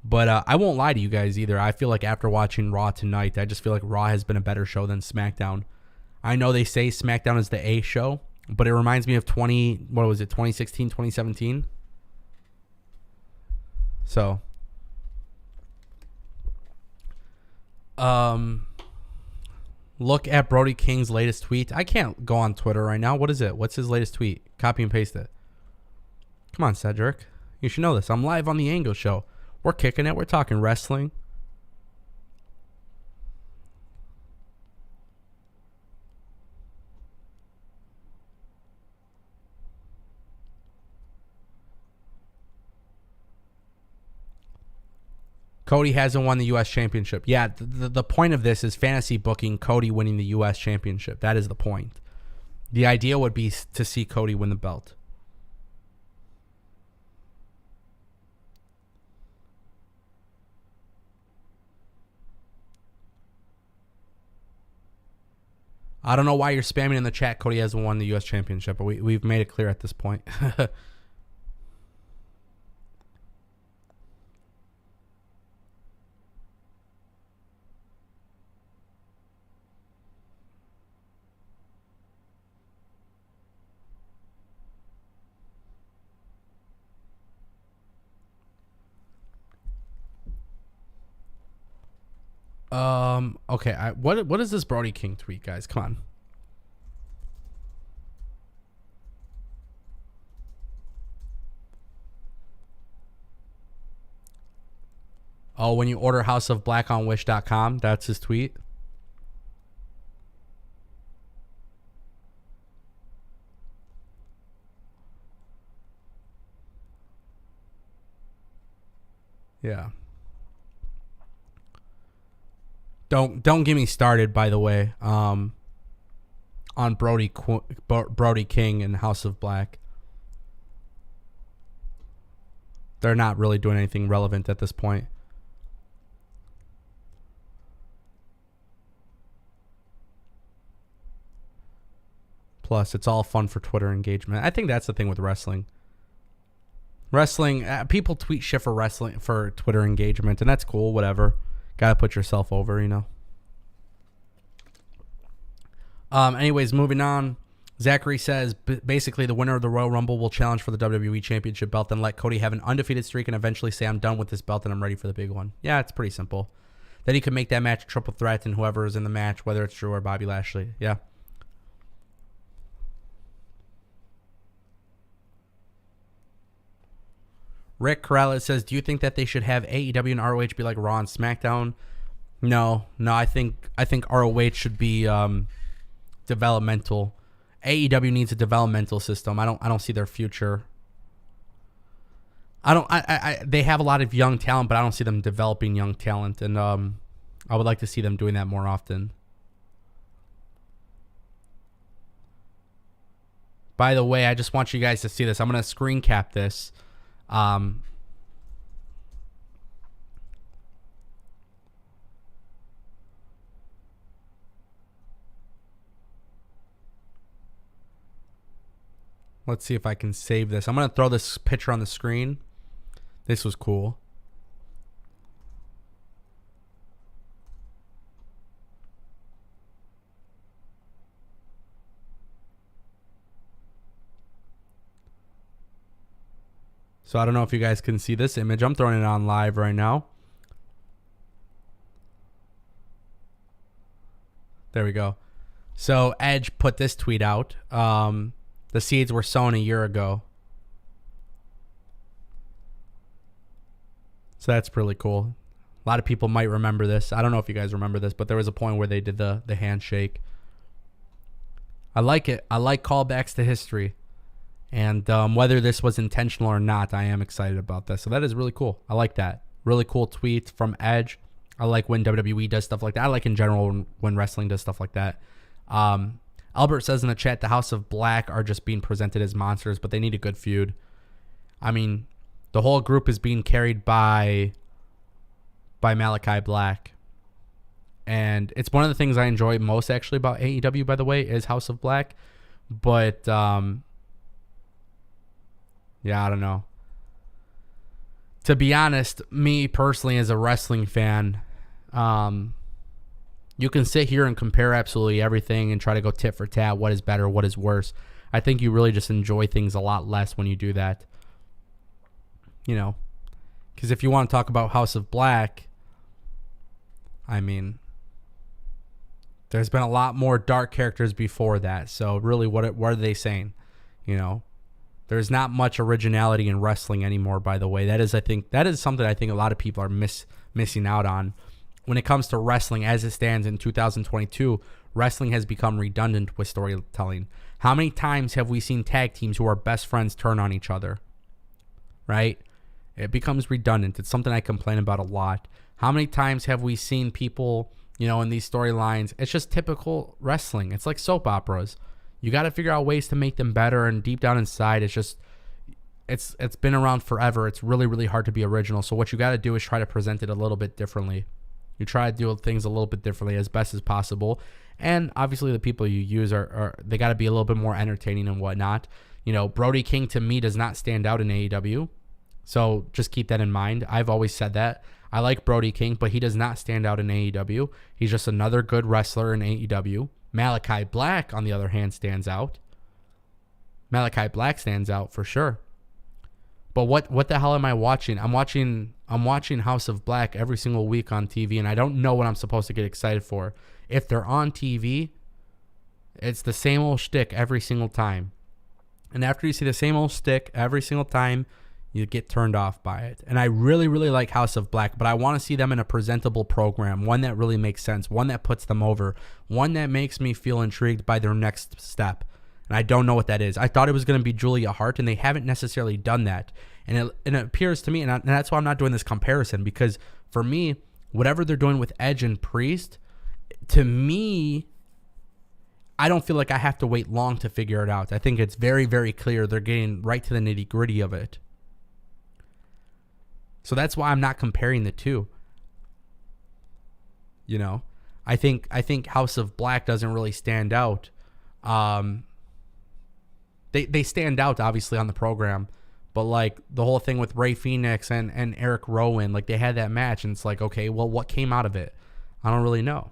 But I won't lie to you guys either. I feel like after watching Raw tonight, I just feel like Raw has been a better show than SmackDown. I know they say SmackDown is the A show, but it reminds me of 2016, 2017? So, look at Brody King's latest tweet. I can't go on Twitter right now. What is it? What's his latest tweet? Copy and paste it. Come on, Cedric. You should know this. I'm live on the Ango show. We're kicking it. We're talking wrestling. Cody hasn't won the U.S. Championship. Yeah, the point of this is fantasy booking Cody winning the U.S. Championship. That is the point. The idea would be to see Cody win the belt. I don't know why you're spamming in the chat. Cody hasn't won the U.S. Championship, but we've made it clear at this point. Okay. What is this Brody King tweet, guys? Come on. Oh, when you order House of Black on Wish.com, that's his tweet. Yeah. Don't get me started, by the way, on Brody King and House of Black. They're not really doing anything relevant at this point. Plus, it's all fun for Twitter engagement. I think that's the thing with wrestling. People tweet shit for wrestling, for Twitter engagement, and that's cool, whatever. Gotta put yourself over, you know. Anyways, moving on. Zachary says, basically, the winner of the Royal Rumble will challenge for the WWE Championship belt, then let Cody have an undefeated streak and eventually say, I'm done with this belt and I'm ready for the big one. Yeah, it's pretty simple. Then he could make that match a triple threat, and whoever is in the match, whether it's Drew or Bobby Lashley. Yeah. Rick Corrales says, do you think that they should have AEW and ROH be like Raw and SmackDown? No. I think ROH should be developmental. AEW needs a developmental system. I don't see their future. They have a lot of young talent, but I don't see them developing young talent, and I would like to see them doing that more often. By the way, I just want you guys to see this. I'm going to screen cap this. Let's see if I can save this. I'm going to throw this picture on the screen. This was cool. So I don't know if you guys can see this image. I'm throwing it on live right now. There we go. So Edge put this tweet out. The seeds were sown a year ago. So that's really cool. A lot of people might remember this. I don't know if you guys remember this, but there was a point where they did the handshake. I like it. I like callbacks to history. And whether this was intentional or not, I am excited about this. So that is really cool. I like that. Really cool tweet from Edge. I like when WWE does stuff like that. I like in general when wrestling does stuff like that. Albert says in the chat, the House of Black are just being presented as monsters, but they need a good feud. I mean, the whole group is being carried by Malachi Black. And it's one of the things I enjoy most, actually, about AEW, by the way, is House of Black. But, yeah, I don't know. to be honest, me personally as a wrestling fan, you can sit here and compare absolutely everything and try to go tit for tat. What is better? What is worse? I think you really just enjoy things a lot less when you do that. You know, because if you want to talk about House of Black, I mean, there's been a lot more dark characters before that. So really, what are they saying? You know, there's not much originality in wrestling anymore. By the way, that is something I think a lot of people are missing out on. When it comes to wrestling as it stands in 2022, wrestling has become redundant with storytelling. How many times have we seen tag teams who are best friends turn on each other? Right? It becomes redundant. It's something I complain about a lot. How many times have we seen people, you know, in these storylines? It's just typical wrestling. It's like soap operas. You got to figure out ways to make them better, and deep down inside, it's been around forever. It's really, really hard to be original. So what you got to do is try to present it a little bit differently. You try to do things a little bit differently as best as possible. And obviously the people you use they got to be a little bit more entertaining and whatnot. You know, Brody King to me does not stand out in AEW. So just keep that in mind. I've always said that. I like Brody King, but he does not stand out in AEW. He's just another good wrestler in AEW. Malachi Black, on the other hand, stands out. Malachi Black stands out for sure. But what the hell am I watching? I'm watching House of Black every single week on TV, and I don't know what I'm supposed to get excited for. If they're on TV, it's the same old shtick every single time. And after you see the same old shtick every single time, you get turned off by it. And I really, really like House of Black, but I want to see them in a presentable program, one that really makes sense, one that puts them over, one that makes me feel intrigued by their next step. And I don't know what that is. I thought it was going to be Julia Hart, and they haven't necessarily done that. And it appears to me, and that's why I'm not doing this comparison, because for me, whatever they're doing with Edge and Priest, to me, I don't feel like I have to wait long to figure it out. I think it's very, very clear they're getting right to the nitty-gritty of it. So that's why I'm not comparing the two. You know, I think House of Black doesn't really stand out. They stand out obviously on the program, but like the whole thing with Rey Fenix and Eric Rowan, like they had that match, and it's like, okay, well, what came out of it? I don't really know.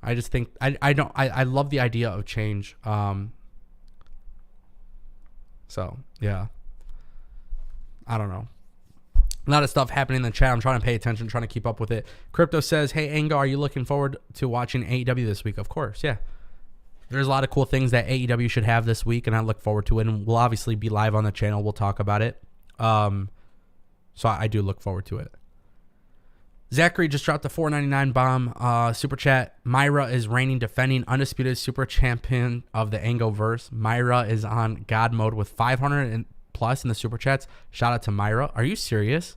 I just think I love the idea of change. So yeah, I don't know. A lot of stuff happening in the chat. I'm trying to pay attention, trying to keep up with it. Crypto says, hey, Ango, are you looking forward to watching AEW this week? Of course, yeah. There's a lot of cool things that AEW should have this week, and I look forward to it. And we'll obviously be live on the channel. We'll talk about it. So I do look forward to it. Zachary just dropped the $4.99 bomb. Super chat. Myra is reigning, defending undisputed super champion of the Ango verse. Myra is on God mode with 500 and plus in the super chats. Shout out to Myra. Are you serious?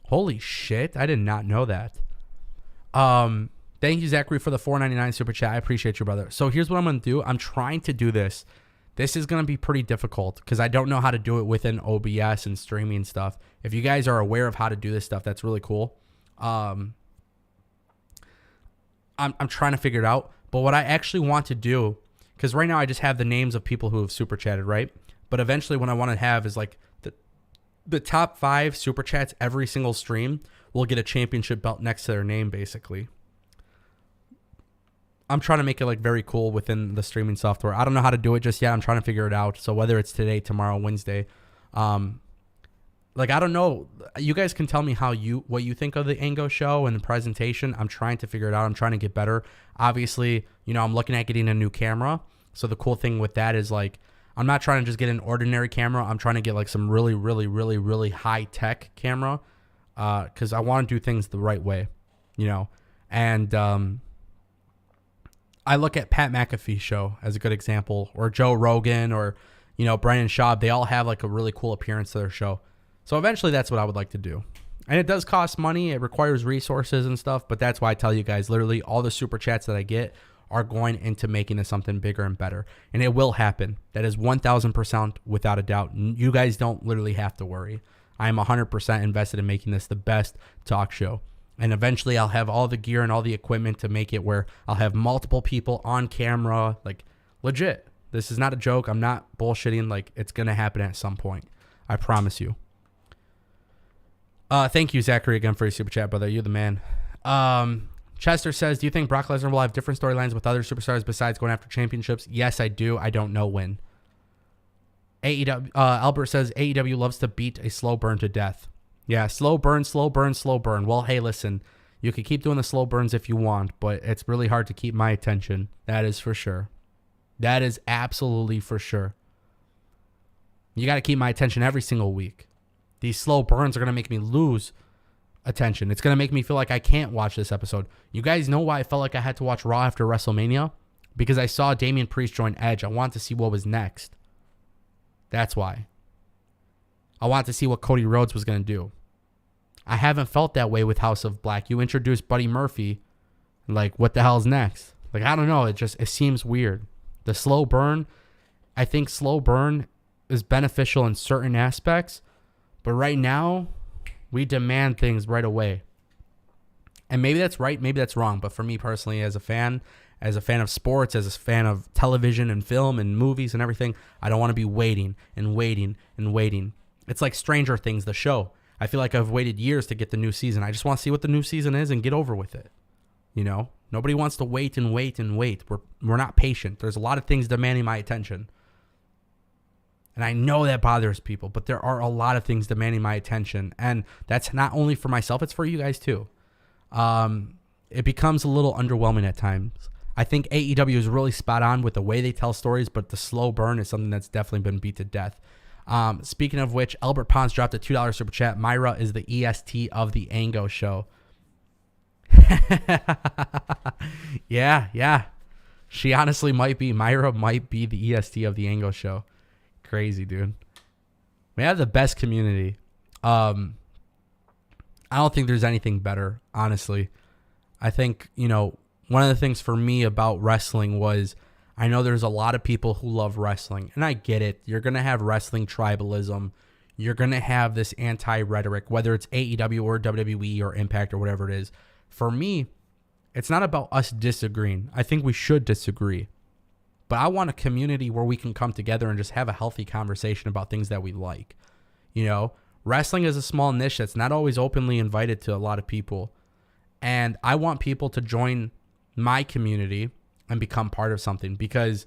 Holy shit! I did not know that. Thank you, Zachary, for the $4.99 super chat. I appreciate you, brother. So here's what I'm going to do. I'm trying to do this. This is going to be pretty difficult because I don't know how to do it within OBS and streaming stuff. If you guys are aware of how to do this stuff, that's really cool. I'm trying to figure it out. But what I actually want to do, because right now I just have the names of people who have super chatted, right? But eventually what I want to have is like the top 5 super chats every single stream will get a championship belt next to their name, basically. I'm trying to make it like very cool within the streaming software. I don't know how to do it just yet. I'm trying to figure it out. So whether it's today, tomorrow, Wednesday, like I don't know. You guys can tell me what you think of the Ango show and the presentation. I'm trying to figure it out. I'm trying to get better. Obviously, you know, I'm looking at getting a new camera. So the cool thing with that is like I'm not trying to just get an ordinary camera. I'm trying to get like some really, really, really, really high tech camera, because I want to do things the right way, you know, and I look at Pat McAfee's show as a good example, or Joe Rogan, or, you know, Brennan Schaub. They all have like a really cool appearance to their show. So eventually that's what I would like to do. And it does cost money. It requires resources and stuff. But that's why I tell you guys, literally all the super chats that I get are going into making this something bigger and better. And it will happen. That is 1,000% without a doubt. You guys don't literally have to worry. I am 100% invested in making this the best talk show. And eventually I'll have all the gear and all the equipment to make it where I'll have multiple people on camera, like legit. This is not a joke. I'm not bullshitting. Like it's going to happen at some point. I promise you. Thank you, Zachary, again for your super chat, brother. You're the man. Chester says, do you think Brock Lesnar will have different storylines with other superstars besides going after championships? Yes, I do. I don't know when. AEW, Albert says, AEW loves to beat a slow burn to death. Yeah, slow burn, slow burn, slow burn. Well, hey, listen, you can keep doing the slow burns if you want, but it's really hard to keep my attention. That is for sure. That is absolutely for sure. You got to keep my attention every single week. These slow burns are going to make me lose attention. It's going to make me feel like I can't watch this episode. You guys know why I felt like I had to watch Raw after WrestleMania? Because I saw Damian Priest join Edge. I wanted to see what was next. That's why. I wanted to see what Cody Rhodes was going to do. I haven't felt that way with House of Black. You introduced Buddy Murphy. Like, what the hell's next? Like, I don't know. It seems weird. The slow burn, I think slow burn is beneficial in certain aspects. But right now, we demand things right away. And maybe that's right, maybe that's wrong. But for me personally, as a fan of sports, as a fan of television and film and movies and everything, I don't want to be waiting and waiting and waiting. It's like Stranger Things, the show. I feel like I've waited years to get the new season. I just want to see what the new season is and get over with it. You know? Nobody wants to wait and wait and wait. We're not patient. There's a lot of things demanding my attention. And I know that bothers people, but there are a lot of things demanding my attention. And that's not only for myself, it's for you guys too. It becomes a little underwhelming at times. I think AEW is really spot on with the way they tell stories, but the slow burn is something that's definitely been beat to death. Speaking of which, Albert Pons dropped a $2 super chat. Myra is the EST of the Ango show. Yeah. She honestly might be. Myra might be the EST of the Ango show. Crazy, dude. We have the best community. I don't think there's anything better, honestly. I think, one of the things for me about wrestling was I know there's a lot of people who love wrestling, and I get it. You're going to have wrestling tribalism. You're going to have this anti-rhetoric, whether it's AEW or WWE or Impact or whatever it is. For me, it's not about us disagreeing. I think we should disagree. But I want a community where we can come together and just have a healthy conversation about things that we like. Wrestling is a small niche that's not always openly invited to a lot of people. And I want people to join my community and become part of something, because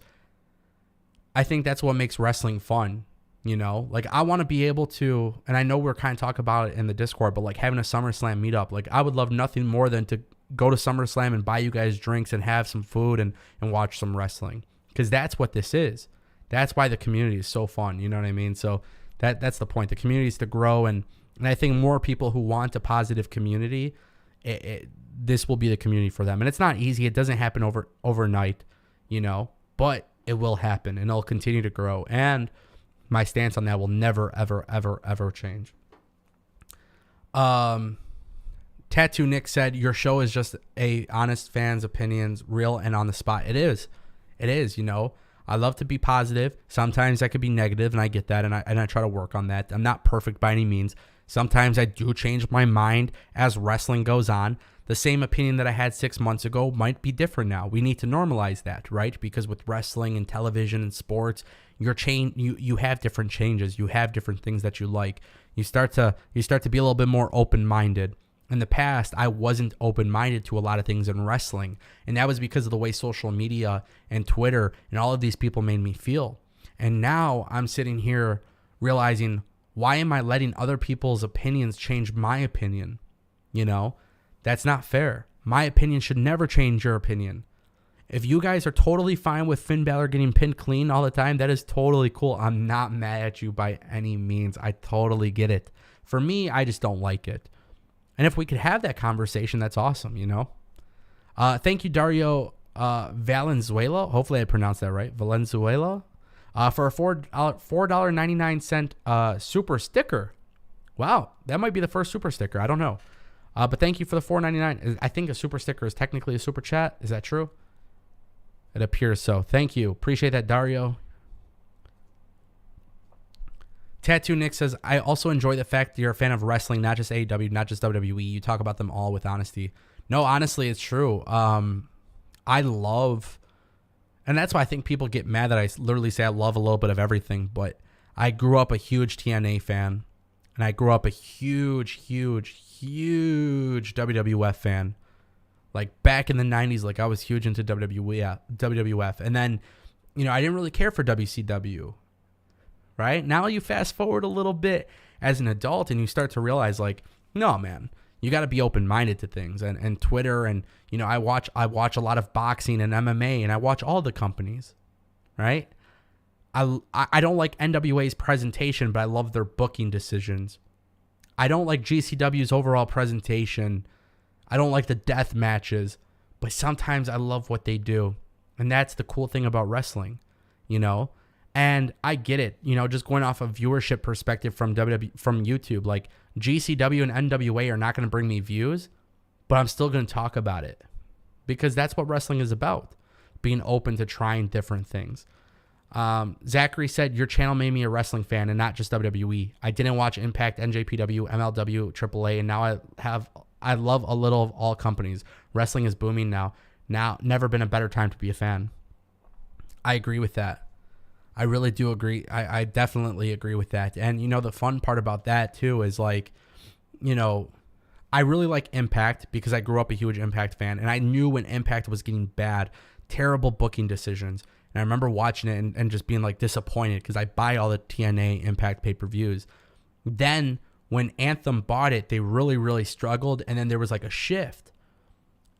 I think that's what makes wrestling fun. Like, I want to be able to, and I know we're kind of talking about it in the Discord, but like having a SummerSlam meetup, like I would love nothing more than to go to SummerSlam and buy you guys drinks and have some food and watch some wrestling, because that's what this is. That's why the community is so fun. You know what I mean? So that's the point. The community is to grow, and I think more people who want a positive community, this will be the community for them. And it's not easy. It doesn't happen overnight, but it will happen, and it'll continue to grow. And my stance on that will never, ever, ever, ever change. Tattoo Nick said, your show is just a honest fans' opinions, real and on the spot. It is. I love to be positive. Sometimes I could be negative, and I get that, and I try to work on that. I'm not perfect by any means. Sometimes I do change my mind as wrestling goes on. The same opinion that I had 6 months ago might be different now. We need to normalize that, right? Because with wrestling and television and sports, you have different changes. You have different things that you like. You start to be a little bit more open-minded. In the past, I wasn't open-minded to a lot of things in wrestling, and that was because of the way social media and Twitter and all of these people made me feel. And now I'm sitting here realizing, why am I letting other people's opinions change my opinion? That's not fair. My opinion should never change your opinion. If you guys are totally fine with Finn Balor getting pinned clean all the time, that is totally cool. I'm not mad at you by any means. I totally get it. For me, I just don't like it. And if we could have that conversation, that's awesome, Thank you, Dario Valenzuela. Hopefully I pronounced that right. Valenzuela. For a $4.99 super sticker. Wow, that might be the first super sticker. I don't know. But thank you for the $4.99. I think a super sticker is technically a super chat. Is that true? It appears so. Thank you. Appreciate that, Dario. Tattoo Nick says, I also enjoy the fact that you're a fan of wrestling, not just AEW, not just WWE. You talk about them all with honesty. No, honestly, it's true. I love, and that's why I think people get mad that I literally say I love a little bit of everything, but I grew up a huge TNA fan, and I grew up a huge WWF fan. Like back in the 90s, like I was huge into WWF. And then, I didn't really care for WCW, right? Now you fast forward a little bit as an adult and you start to realize like, no, man, you got to be open-minded to things and Twitter. And, I watch a lot of boxing and MMA, and I watch all the companies, right? I don't like NWA's presentation, but I love their booking decisions. I don't like GCW's overall presentation. I don't like the death matches, but sometimes I love what they do. And that's the cool thing about wrestling, And I get it, just going off a viewership perspective from YouTube, like GCW and NWA are not going to bring me views, but I'm still going to talk about it because that's what wrestling is about, being open to trying different things. Zachary said, your channel made me a wrestling fan and not just WWE. I didn't watch Impact, NJPW, MLW, AAA, and now I love a little of all companies. Wrestling is booming now. Never been a better time to be a fan. I agree with that. I really do agree. I definitely agree with that. And, the fun part about that, too, is like, I really like Impact because I grew up a huge Impact fan. And I knew when Impact was getting bad, terrible booking decisions. And I remember watching it and just being like disappointed because I buy all the TNA Impact pay-per-views. Then when Anthem bought it, they really, really struggled. And then there was like a shift.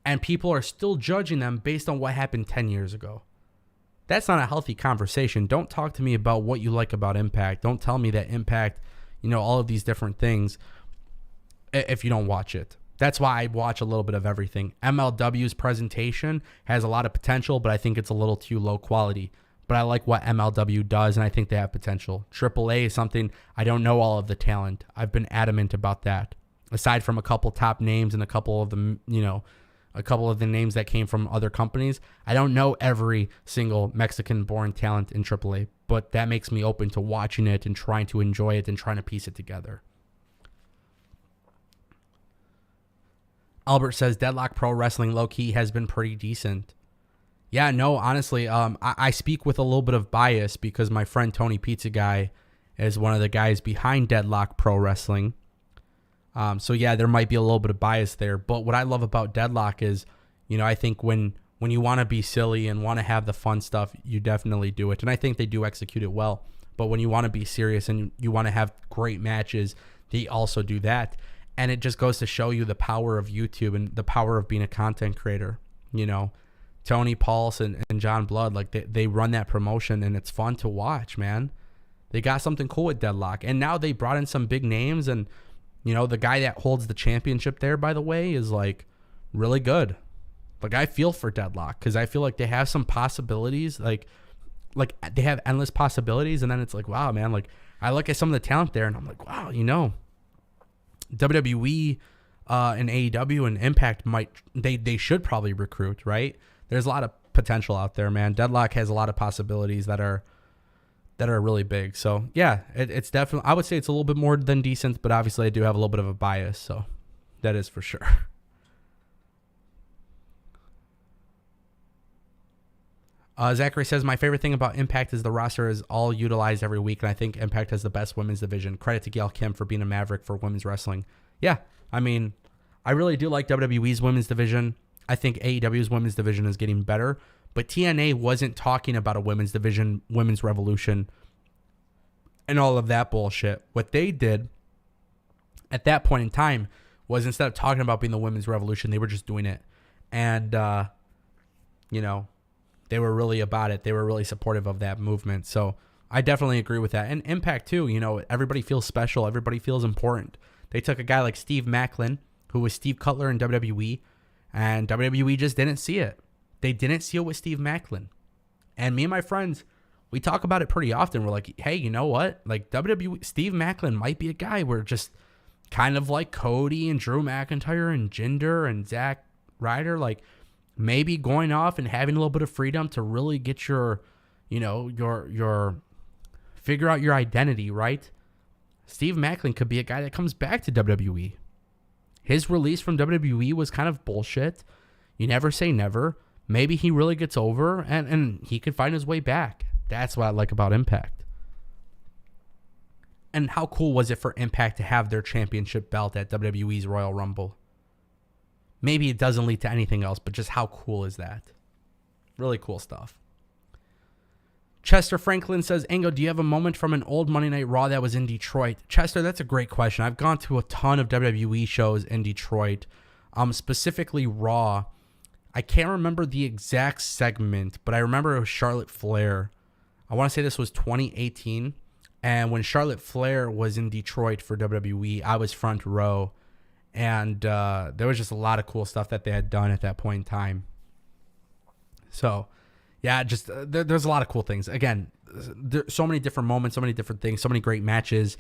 And people are still judging them based on what happened 10 years ago. That's not a healthy conversation. Don't talk to me about what you like about Impact. Don't tell me that Impact, all of these different things if you don't watch it. That's why I watch a little bit of everything. MLW's presentation has a lot of potential, but I think it's a little too low quality. But I like what MLW does, and I think they have potential. AAA is something I don't know all of the talent. I've been adamant about that. Aside from a couple top names and a couple of the, a couple of the names that came from other companies, I don't know every single Mexican-born talent in AAA, but that makes me open to watching it and trying to enjoy it and trying to piece it together. Albert says, Deadlock Pro Wrestling low-key has been pretty decent. Yeah, no, honestly, I speak with a little bit of bias because my friend Tony Pizza Guy is one of the guys behind Deadlock Pro Wrestling. So yeah, there might be a little bit of bias there. But what I love about Deadlock is, I think when you want to be silly and want to have the fun stuff, you definitely do it. And I think they do execute it well. But when you want to be serious and you want to have great matches, they also do that. And it just goes to show you the power of YouTube and the power of being a content creator. Tony Pulse and John Blood, like they run that promotion and it's fun to watch, man. They got something cool with Deadlock. And now they brought in some big names and, the guy that holds the championship there, by the way, is like really good. Like I feel for Deadlock because I feel like they have some possibilities, like they have endless possibilities. And then it's like, wow, man, like I look at some of the talent there and I'm like, wow, WWE and AEW and Impact they should probably recruit, right? There's a lot of potential out there, man. Deadlock has a lot of possibilities that are really big. So yeah, it's definitely, I would say it's a little bit more than decent, but obviously I do have a little bit of a bias, so that is for sure. Zachary says, my favorite thing about Impact is the roster is all utilized every week, and I think Impact has the best women's division. Credit to Gail Kim for being a maverick for women's wrestling. Yeah, I mean, I really do like WWE's women's division. I think AEW's women's division is getting better, but TNA wasn't talking about a women's division, women's revolution, and all of that bullshit. What they did at that point in time was instead of talking about being the women's revolution, they were just doing it. And, they were really about it. They were really supportive of that movement. So I definitely agree with that. And Impact too, everybody feels special. Everybody feels important. They took a guy like Steve Macklin, who was Steve Cutler in WWE, and WWE just didn't see it. They didn't see it with Steve Macklin. And me and my friends, we talk about it pretty often. We're like, hey, you know what? Like WWE, Steve Macklin might be a guy where just kind of like Cody and Drew McIntyre and Jinder and Zack Ryder, like maybe going off and having a little bit of freedom to really get your figure out your identity, right? Steve Macklin could be a guy that comes back to WWE. His release from WWE was kind of bullshit. You never say never. Maybe he really gets over and he could find his way back. That's what I like about Impact. And how cool was it for Impact to have their championship belt at WWE's Royal Rumble? Maybe it doesn't lead to anything else, but just how cool is that? Really cool stuff. Chester Franklin says, Ango, do you have a moment from an old Monday Night Raw that was in Detroit? Chester, that's a great question. I've gone to a ton of WWE shows in Detroit, specifically Raw. I can't remember the exact segment, but I remember it was Charlotte Flair. I want to say this was 2018. And when Charlotte Flair was in Detroit for WWE, I was front row. And there was just a lot of cool stuff that they had done at that point in time. So, yeah, just there's a lot of cool things. Again, there's so many different moments, so many different things, so many great matches.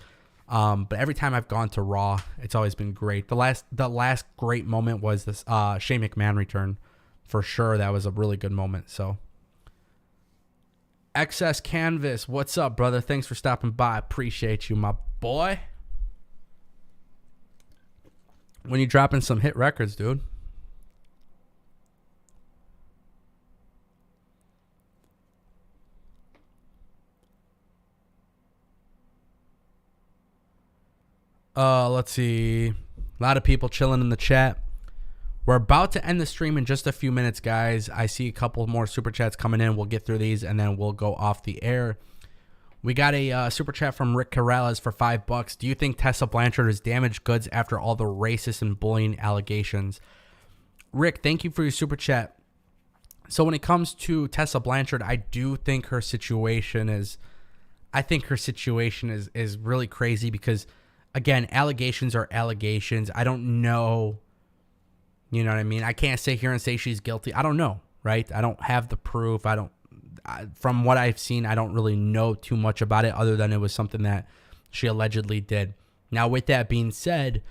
But every time I've gone to Raw, it's always been great. The last great moment was this Shane McMahon return. For sure, that was a really good moment. So, XS Canvas, what's up, brother? Thanks for stopping by. Appreciate you, my boy. When you dropping some hit records, dude. Let's see. A lot of people chilling in the chat. We're about to end the stream in just a few minutes, guys. I see a couple more super chats coming in. We'll get through these, and then we'll go off the air. We got a super chat from Rick Corrales for $5. Do you think Tessa Blanchard is damaged goods after all the racist and bullying allegations? Rick, thank you for your super chat. So when it comes to Tessa Blanchard, I do think her situation is really crazy because, again, allegations are allegations. I don't know. You know what I mean? I can't sit here and say she's guilty. I don't know, right? I don't have the proof. From what I've seen, I don't really know too much about it other than it was something that she allegedly did. Now, with that being said,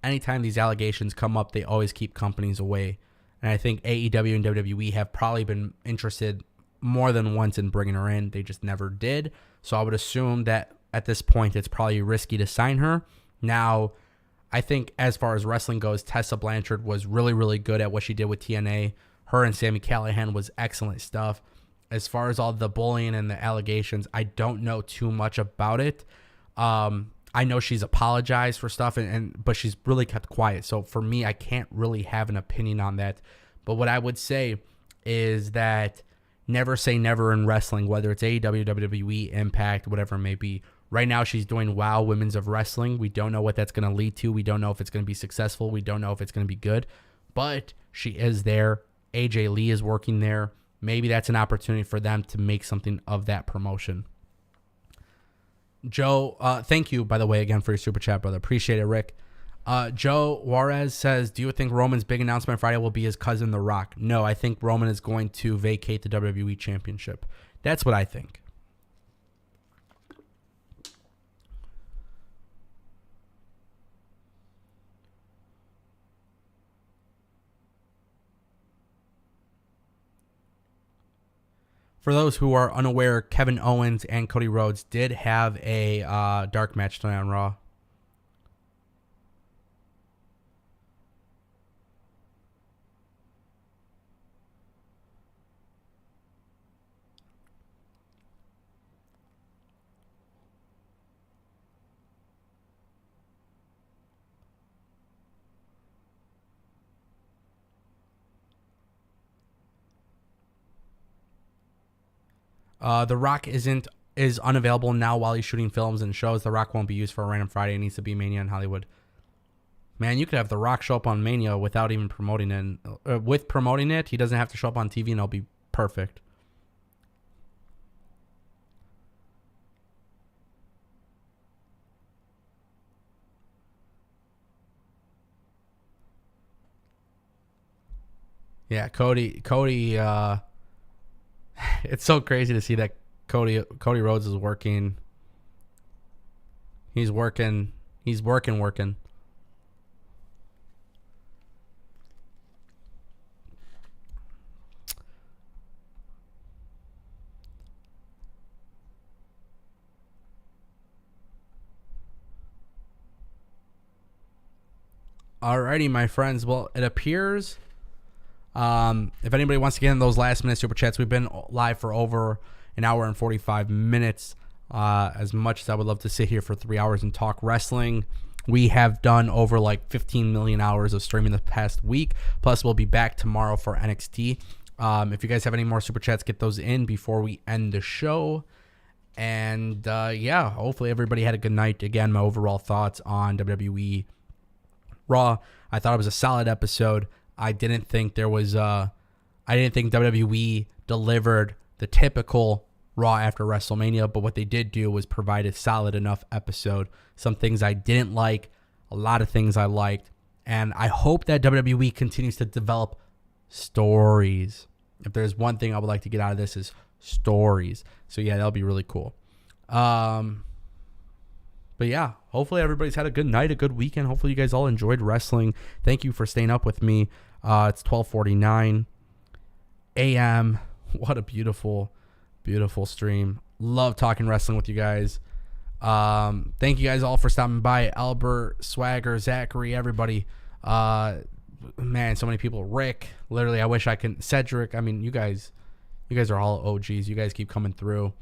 anytime these allegations come up, they always keep companies away. And I think AEW and WWE have probably been interested more than once in bringing her in. They just never did. So I would assume that at this point, it's probably risky to sign her. Now, I think as far as wrestling goes, Tessa Blanchard was really, really good at what she did with TNA. Her and Sami Callihan was excellent stuff. As far as all the bullying and the allegations, I don't know too much about it. I know she's apologized for stuff, but she's really kept quiet. So for me, I can't really have an opinion on that. But what I would say is that never say never in wrestling, whether it's AEW, WWE, Impact, whatever it may be. Right now, she's doing WOW Women's of Wrestling. We don't know what that's going to lead to. We don't know if it's going to be successful. We don't know if it's going to be good. But she is there. AJ Lee is working there. Maybe that's an opportunity for them to make something of that promotion. Joe, thank you, by the way, again, for your super chat, brother. Appreciate it, Rick. Joe Juarez says, do you think Roman's big announcement Friday will be his cousin, The Rock? No, I think Roman is going to vacate the WWE Championship. That's what I think. For those who are unaware, Kevin Owens and Cody Rhodes did have a dark match tonight on Raw. The Rock is unavailable now while he's shooting films and shows. The Rock won't be used for a random Friday. It needs to be Mania in Hollywood. Man, you could have The Rock show up on Mania without even promoting it. With promoting it, he doesn't have to show up on TV, and it'll be perfect. Yeah, Cody. It's so crazy to see that Cody Rhodes is working. He's working. Alrighty, my friends. Well, it appears if anybody wants to get in those last minute super chats, we've been live for over an hour and 45 minutes. As much as I would love to sit here for 3 hours and talk wrestling, we have done over like 15 million hours of streaming the past week. Plus, we'll be back tomorrow for NXT. If you guys have any more super chats, get those in before we end the show. And yeah, hopefully everybody had a good night. Again, my overall thoughts on WWE Raw. I thought it was a solid episode. I didn't think WWE delivered the typical Raw after WrestleMania, but what they did do was provide a solid enough episode. Some things I didn't like, a lot of things I liked, and I hope that WWE continues to develop stories. If there's one thing I would like to get out of this is stories. So yeah, that'll be really cool. But yeah, hopefully everybody's had a good night, a good weekend. Hopefully you guys all enjoyed wrestling. Thank you for staying up with me. It's 12:49 a.m. What a beautiful stream. Love talking wrestling with you guys. Thank you guys all for stopping by. Albert, Swagger, Zachary, everybody. Man, so many people. Rick, literally, I wish I could. Cedric, I mean, you guys are all OGs. You guys keep coming through.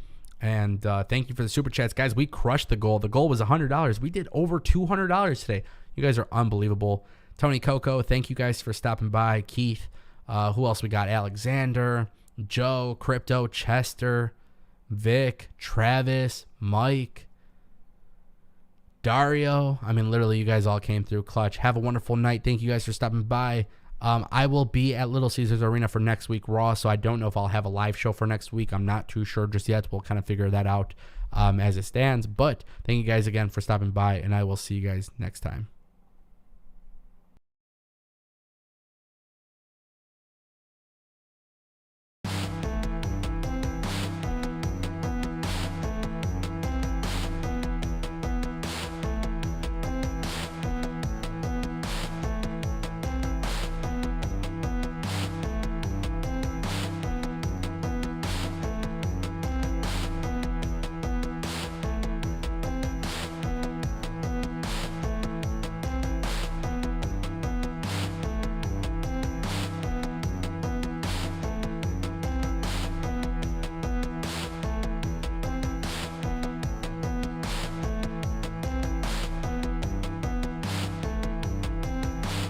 And thank you for the super chats. Guys, we crushed the goal. The goal was $100. We did over $200 today. You guys are unbelievable. Tony Coco, thank you guys for stopping by. Keith, who else we got? Alexander, Joe, Crypto, Chester, Vic, Travis, Mike, Dario. I mean, literally, you guys all came through clutch. Have a wonderful night. Thank you guys for stopping by. I will be at Little Caesars Arena for next week Raw, so I don't know if I'll have a live show for next week. I'm not too sure just yet. We'll kind of figure that out as it stands. But thank you guys again for stopping by, and I will see you guys next time.